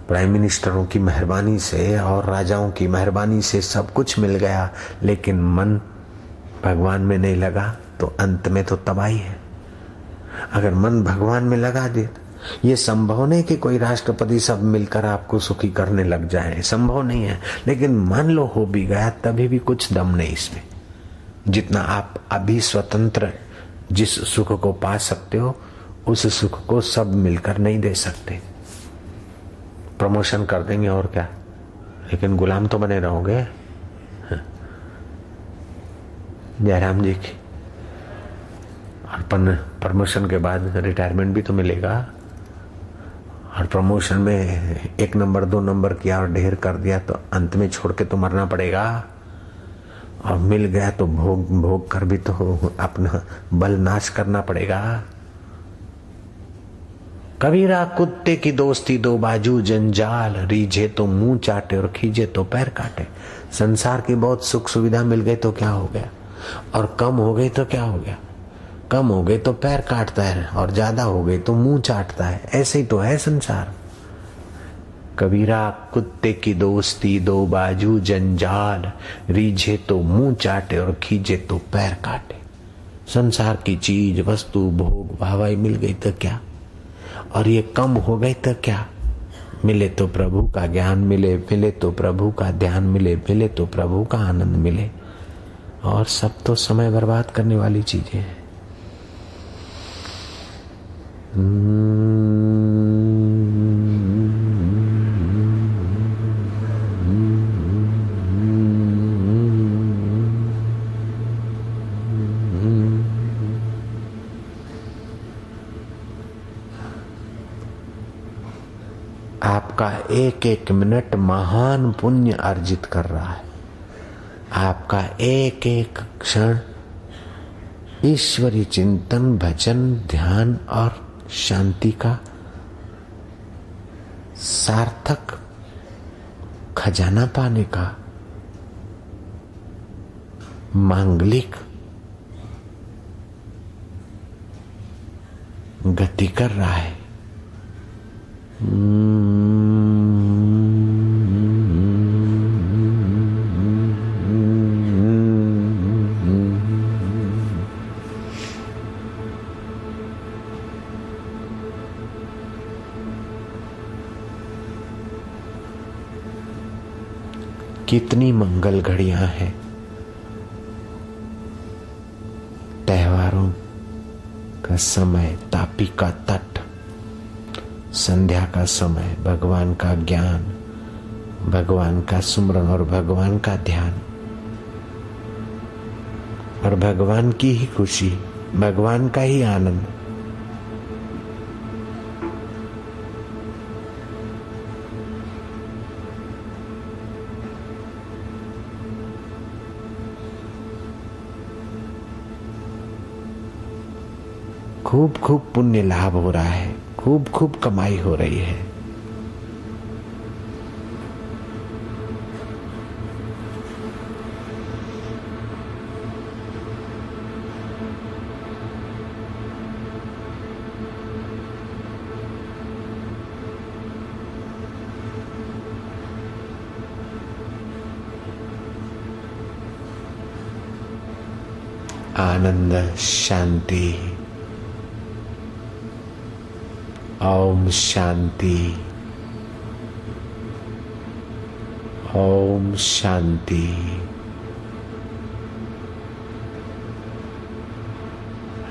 प्राइम मिनिस्टरों की मेहरबानी से और राजाओं की मेहरबानी से सब कुछ मिल गया, लेकिन मन भगवान में नहीं लगा तो अंत में तो तबाही है। अगर मन भगवान में लगा दे, ये संभव नहीं कि कोई राष्ट्रपति सब मिलकर आपको सुखी करने लग जाए, संभव नहीं है। लेकिन मान लो हो भी गया, तभी भी कुछ दम नहीं इसमें। जितना आप अभी स्वतंत्र जिस सुख को पा सकते हो, उस सुख को सब मिलकर नहीं दे सकते। प्रमोशन कर देंगे और क्या, लेकिन गुलाम तो बने रहोगे। जयराम जी की और प्रमोशन के बाद रिटायरमेंट भी तो मिलेगा। और प्रमोशन में 1 नंबर 2 नंबर किया और ढेर कर दिया तो अंत में छोड़ के तो मरना पड़ेगा। और मिल गया तो भोग भोग कर भी तो अपना बल नाश करना पड़ेगा। कबीरा कुत्ते की दोस्ती दो बाजू जंजाल, रीझे तो मुंह चाटे और खींचे तो पैर काटे। संसार की बहुत सुख सुविधा मिल गई तो क्या हो गया, और कम हो गई तो क्या हो गया। कम हो गई तो पैर काटता है और ज्यादा हो गई तो मुंह चाटता है। ऐसे ही तो है संसार। कबीरा कुत्ते की दोस्ती दो बाजू जंजाल, रीझे तो मुंह चाटे और खींचे तो पैर काटे। संसार की चीज वस्तु भोग भावाई मिल गई तो क्या, और ये कम हो गई तो क्या। मिले तो प्रभु का ज्ञान मिले, मिले तो प्रभु का ध्यान मिले, मिले तो प्रभु का आनंद मिले। और सब तो समय बर्बाद करने वाली चीजें हैं। आपका एक एक मिनट महान पुण्य अर्जित कर रहा है। आपका एक एक क्षण ईश्वरी चिंतन, भजन, ध्यान और शांति का सार्थक खजाना पाने का मांगलिक गति कर रहा है। कितनी मंगल घड़ियां हैं। त्योहारों का समय, तापी का तट, संध्या का समय, भगवान का ज्ञान, भगवान का सुमरन और भगवान का ध्यान और भगवान की ही खुशी, भगवान का ही आनंद। खूब खूब पुण्य लाभ हो रहा है, खूब खूब कमाई हो रही है। आनंद, शांति। ओम शांति, ओम शांति।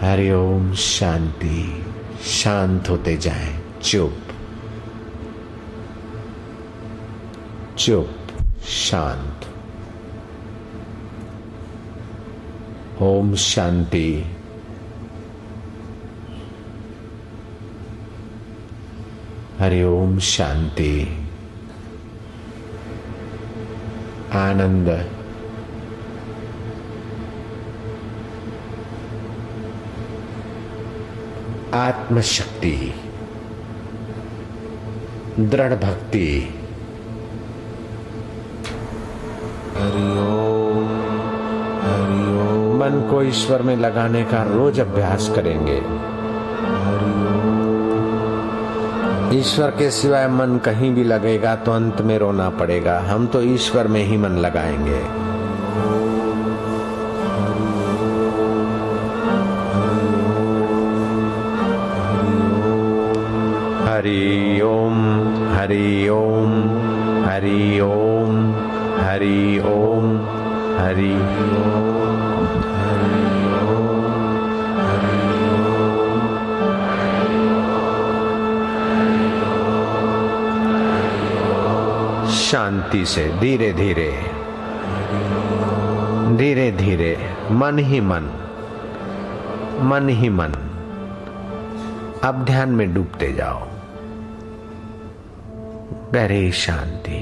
हरि ओम शांति। शांत होते जाएं। चुप चुप, शांत। ओम शांति। हरि ओम शांति। आनंद, आत्मशक्ति, दृढ़ भक्ति। हरि ओम, हरि ओम। मन को ईश्वर में लगाने का रोज अभ्यास करेंगे। ईश्वर के सिवाय मन कहीं भी लगेगा तो अंत में रोना पड़ेगा। हम तो ईश्वर में ही मन लगाएंगे। हरि ओम हरि ओम हरि ओम हरि ओम हरि ओम हरि ओम। शांति से धीरे धीरे धीरे धीरे मन ही मन अब ध्यान में डूबते जाओ। गहरी शांति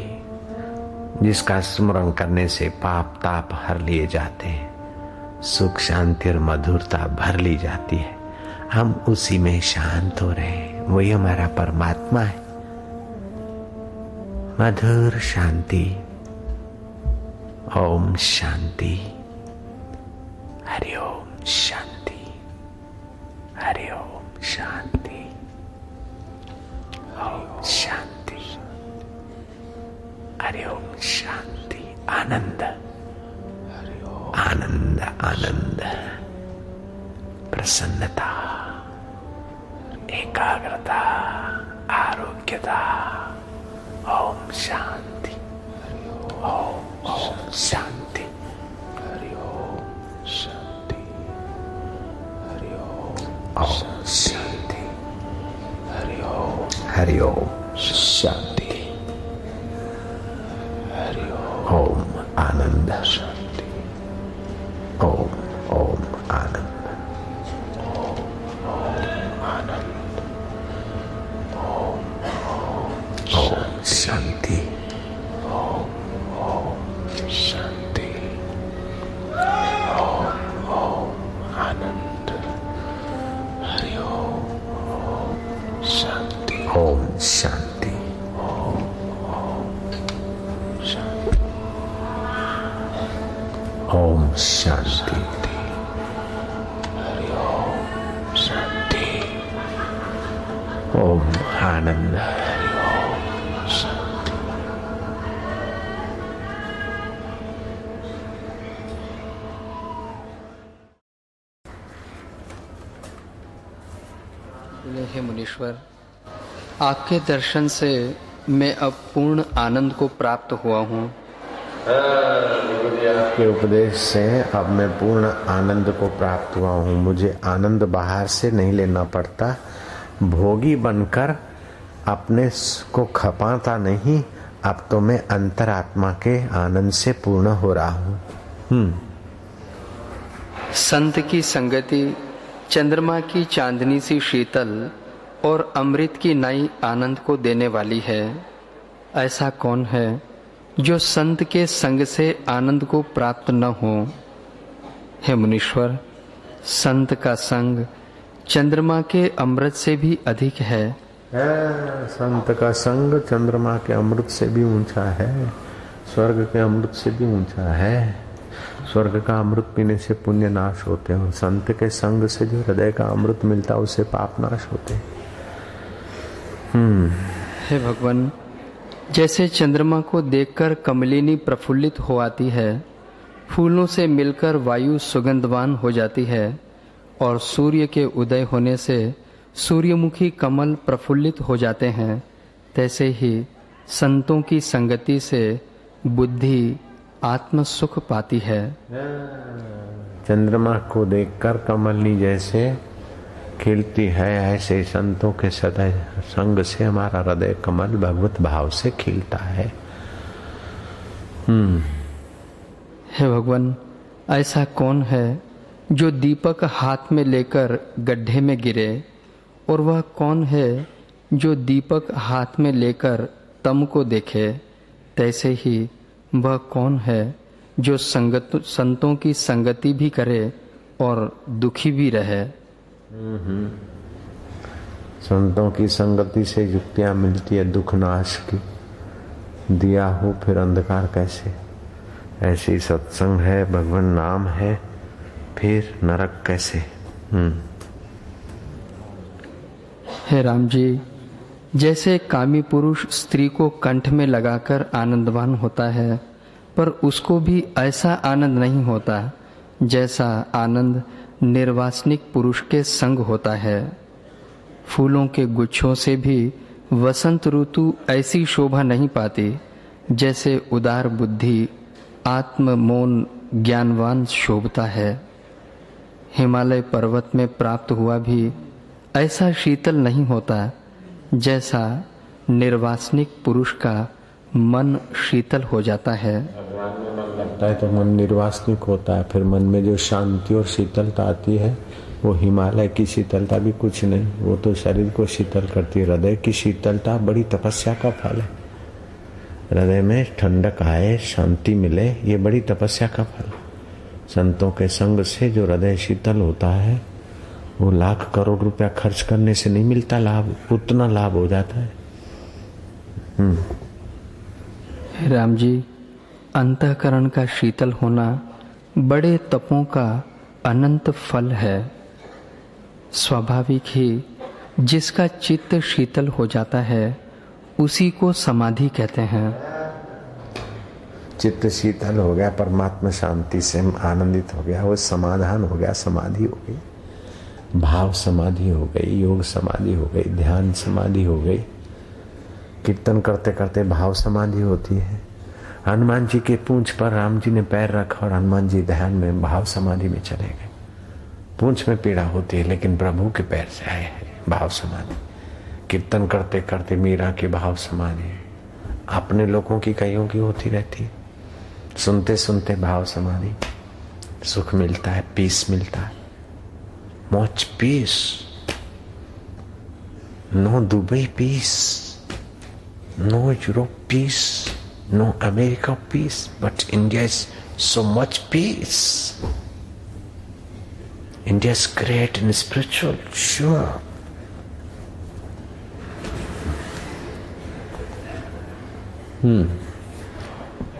जिसका स्मरण करने से पाप ताप हर लिए जाते हैं, सुख शांति और मधुरता भर ली जाती है। हम उसी में शांत हो रहे हैं, वही हमारा परमात्मा है। मधुर शांति। ओम शांति। हरि ओम शांति। हरि ओम शांति। ओम शांति। हरि ओम शांति। आनंद आनंद आनंद, प्रसन्नता, एकाग्रता, आरोग्यता। ओम शांति। ओम ओम शांति। हरि ओम शांति। हरि ओम शांति। हरि ओम शांति। हरि ओम आनंद शांति। ओम ओम आनंद। ओम आनंद। ओम शांति। ओम शांति। ओम आनंद। हरि ओम शांति। ओम शांति। ओम शांति। हरि ओम शांति। ओम आनंद। हरि ओम शांति। हे मुनीश्वर, आपके दर्शन से मैं अब पूर्ण आनंद को प्राप्त हुआ हूँ। के उपदेश से अब मैं पूर्ण आनंद को प्राप्त हुआ हूँ। मुझे आनंद बाहर से नहीं लेना पड़ता। भोगी बनकर अपने को खपाता नहीं, अब तो मैं अंतरात्मा के आनंद से पूर्ण हो रहा हूँ। संत की संगति चंद्रमा की चांदनी सी शीतल और अमृत की नई आनंद को देने वाली है। ऐसा कौन है जो संत के संग से आनंद को प्राप्त न हो। हे मुनीश्वर, संत का संग चंद्रमा के अमृत से भी अधिक है। संत का संग चंद्रमा के अमृत से भी ऊंचा है, स्वर्ग के अमृत से भी ऊंचा है। स्वर्ग का अमृत पीने से पुण्य नाश होते हैं, संत के संग से जो हृदय का अमृत मिलता है उससे पाप नाश होते हैं। हे भगवान, जैसे चंद्रमा को देखकर कमलिनी प्रफुल्लित हो आती है, फूलों से मिलकर वायु सुगंधवान हो जाती है और सूर्य के उदय होने से सूर्यमुखी कमल प्रफुल्लित हो जाते हैं, तैसे ही संतों की संगति से बुद्धि आत्म सुख पाती है। चंद्रमा को देखकर कमलनी जैसे खिलती है, ऐसे संतों के सदैव संग से हमारा हृदय कमल भगवत भाव से खिलता है। हे भगवान, ऐसा कौन है जो दीपक हाथ में लेकर गड्ढे में गिरे, और वह कौन है जो दीपक हाथ में लेकर तम को देखे। तैसे ही वह कौन है जो संतों की संगति भी करे और दुखी भी रहे। संतों की संगति से युक्तियां मिलती है दुख नाश की। दिया हो फिर अंधकार कैसे, ऐसी सत्संग है, भगवान नाम है, फिर नरक कैसे। हे राम जी, जैसे कामी पुरुष स्त्री को कंठ में लगाकर आनंदवान होता है, पर उसको भी ऐसा आनंद नहीं होता जैसा आनंद निर्वासनिक पुरुष के संग होता है। फूलों के गुच्छों से भी वसंत ऋतु ऐसी शोभा नहीं पाती जैसे उदार बुद्धि आत्म मौन ज्ञानवान शोभता है। हिमालय पर्वत में प्राप्त हुआ भी ऐसा शीतल नहीं होता जैसा निर्वासनिक पुरुष का मन शीतल हो जाता है। भगवान में मन लगता है तो मन निर्वासनिक होता है। फिर मन में जो शांति और शीतलता आती है वो हिमालय की शीतलता भी कुछ नहीं, वो तो शरीर को शीतल करती है। हृदय की शीतलता बड़ी तपस्या का फल है। हृदय में ठंडक आए, शांति मिले, ये बड़ी तपस्या का फल। संतों के संग से जो हृदय शीतल होता है वो लाख करोड़ रुपया खर्च करने से नहीं मिलता लाभ, उतना लाभ हो जाता है। राम जी, अंतःकरण का शीतल होना बड़े तपों का अनंत फल है। स्वाभाविक ही जिसका चित्त शीतल हो जाता है उसी को समाधि कहते हैं। चित्त शीतल हो गया, परमात्मा शांति से आनंदित हो गया, वो समाधान हो गया, समाधि हो गई, भाव समाधि हो गई, योग समाधि हो गई, ध्यान समाधि हो गई। कीर्तन करते करते भाव समाधि होती है। हनुमान जी के पूंछ पर राम जी ने पैर रखा और हनुमान जी ध्यान में भाव समाधि में चले गए। पूंछ में पीड़ा होती है लेकिन प्रभु के पैर से आए हैं भाव समाधि। कीर्तन करते करते मीरा की भाव समाधि, अपने लोगों की कईयों की होती रहती है। सुनते सुनते भाव समाधि, सुख मिलता है, पीस मिलता है, मौज peace. No Dubai peace, no Europe peace, no America peace, but India is so much peace. India is great and spiritual, sure.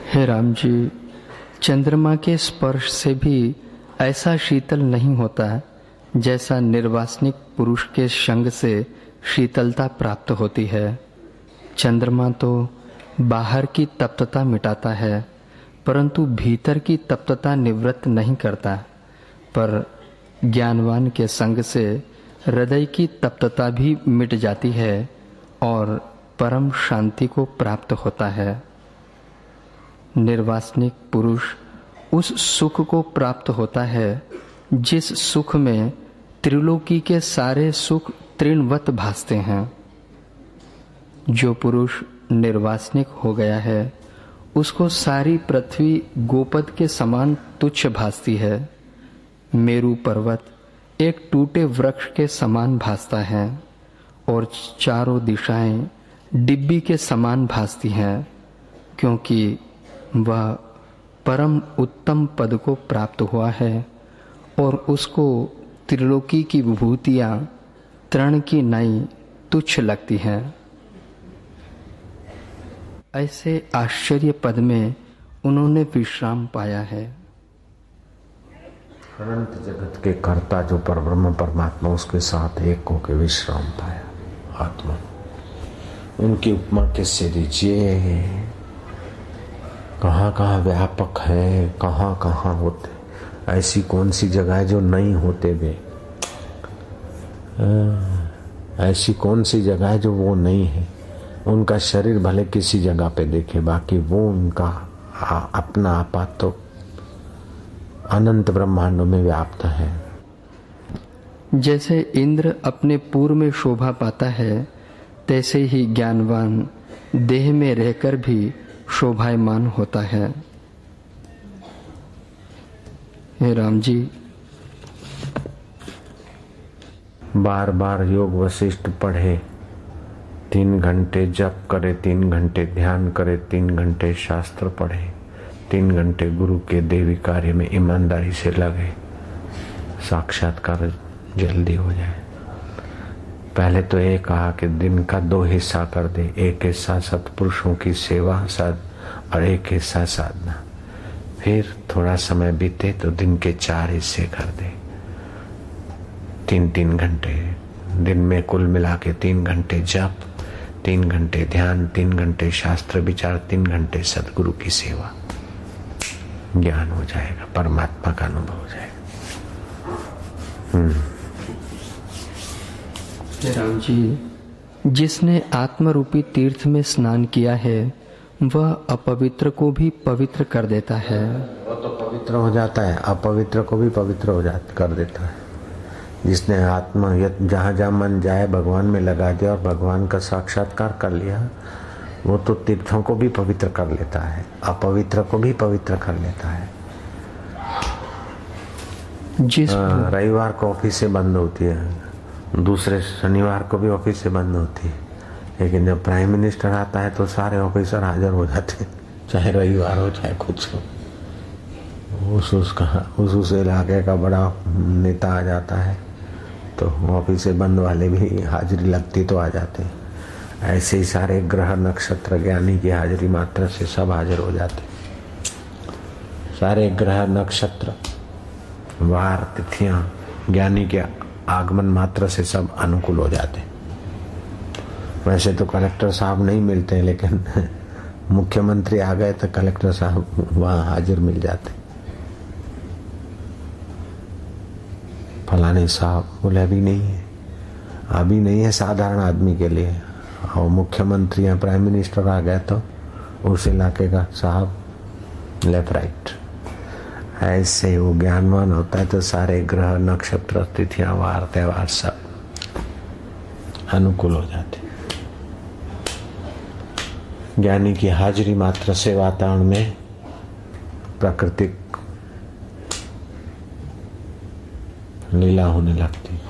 हे राम जी, चंद्रमा के स्पर्श से भी ऐसा शीतल नहीं होता जैसा निर्वासनिक पुरुष के संग से शीतलता प्राप्त होती है। चंद्रमा तो बाहर की तप्तता मिटाता है परंतु भीतर की तप्तता निवृत्त नहीं करता, पर ज्ञानवान के संग से हृदय की तप्तता भी मिट जाती है और परम शांति को प्राप्त होता है। निर्वासनिक पुरुष उस सुख को प्राप्त होता है जिस सुख में त्रिलोकी के सारे सुख तृणवत भासते हैं। जो पुरुष निर्वासनिक हो गया है उसको सारी पृथ्वी गोपद के समान तुच्छ भासती है। मेरू पर्वत एक टूटे वृक्ष के समान भासता है और चारों दिशाएं डिब्बी के समान भासती हैं, क्योंकि वह परम उत्तम पद को प्राप्त हुआ है और उसको त्रिलोकी की विभूतियां तृण की नई तुच्छ लगती हैं। ऐसे आश्चर्य पद में उन्होंने विश्राम पाया है। अनंत जगत के कर्ता जो परब्रह्म परमात्मा, उसके साथ एक होकर विश्राम पाया आत्मा। उनकी उपमा किससे दीजिए? कहाँ कहाँ व्यापक है, कहाँ कहाँ होते, ऐसी कौन सी जगह है जो नहीं होते वे? ऐसी कौन सी जगह है जो वो नहीं है? उनका शरीर भले किसी जगह पे देखे, बाकी वो उनका अपना आपा तो अनंत ब्रह्मांडों में व्याप्त है। जैसे इंद्र अपने पूर्व में शोभा पाता है, तैसे ही ज्ञानवान देह में रहकर भी शोभायमान होता है। हे राम जी, बार बार योग वशिष्ठ पढ़े, 3 घंटे जप करे, 3 घंटे ध्यान करे, 3 घंटे शास्त्र पढ़े, 3 घंटे गुरु के देवी कार्य में ईमानदारी से लगे, साक्षात्कार जल्दी हो जाए। पहले तो ये कहा कि दिन का 2 हिस्सा कर दे, एक हिस्सा सत्पुरुषों की सेवा और एक हिस्सा साधना। फिर थोड़ा समय बीते तो दिन के 4 हिस्से कर दे, 3-3 घंटे दिन में, कुल मिला के 3 घंटे जप, 3 घंटे ध्यान, 3 घंटे शास्त्र विचार, 3 घंटे सदगुरु की सेवा। ज्ञान हो जाएगा, परमात्मा का अनुभव हो जाएगा। राम जी, जिसने आत्मरूपी तीर्थ में स्नान किया है वह अपवित्र को भी पवित्र कर देता है। वो तो पवित्र हो जाता है, अपवित्र को भी पवित्र कर देता है। जिसने आत्मा जहाँ जहाँ मन जाए भगवान में लगा दिया और भगवान का साक्षात्कार कर लिया, वो तो तीर्थों को भी पवित्र कर लेता है, अपवित्र को भी पवित्र कर लेता है। रविवार को ऑफिस बंद होती है, दूसरे शनिवार को भी ऑफिस बंद होती है, लेकिन जब प्राइम मिनिस्टर आता है तो सारे ऑफिसर हाजिर हो जाते हैं, चाहे रविवार हो चाहे कुछ हो। उस इलाके का बड़ा नेता आ जाता है तो ऑफिस बंद वाले भी हाजिरी लगती तो आ जाते हैं। ऐसे ही सारे ग्रह नक्षत्र ज्ञानी की हाजिरी मात्र से सब हाजिर हो जाते। सारे ग्रह नक्षत्र वार तिथियां ज्ञानी के आगमन मात्र से सब अनुकूल हो जाते। वैसे तो कलेक्टर साहब नहीं मिलते, लेकिन मुख्यमंत्री आ गए तो कलेक्टर साहब वहां हाजिर मिल जाते। फलाने साहब बोले अभी नहीं है साधारण आदमी के लिए, और मुख्यमंत्री या प्राइम मिनिस्टर आ गए तो उस इलाके का साहब लेफ्ट राइट। ऐसे वो ज्ञानवान होता है तो सारे ग्रह नक्षत्र तिथियां वार त्योहार सब अनुकूल हो जाते। ज्ञानी की हाजिरी मात्र से वातावरण में प्राकृतिक लीला होने लगती।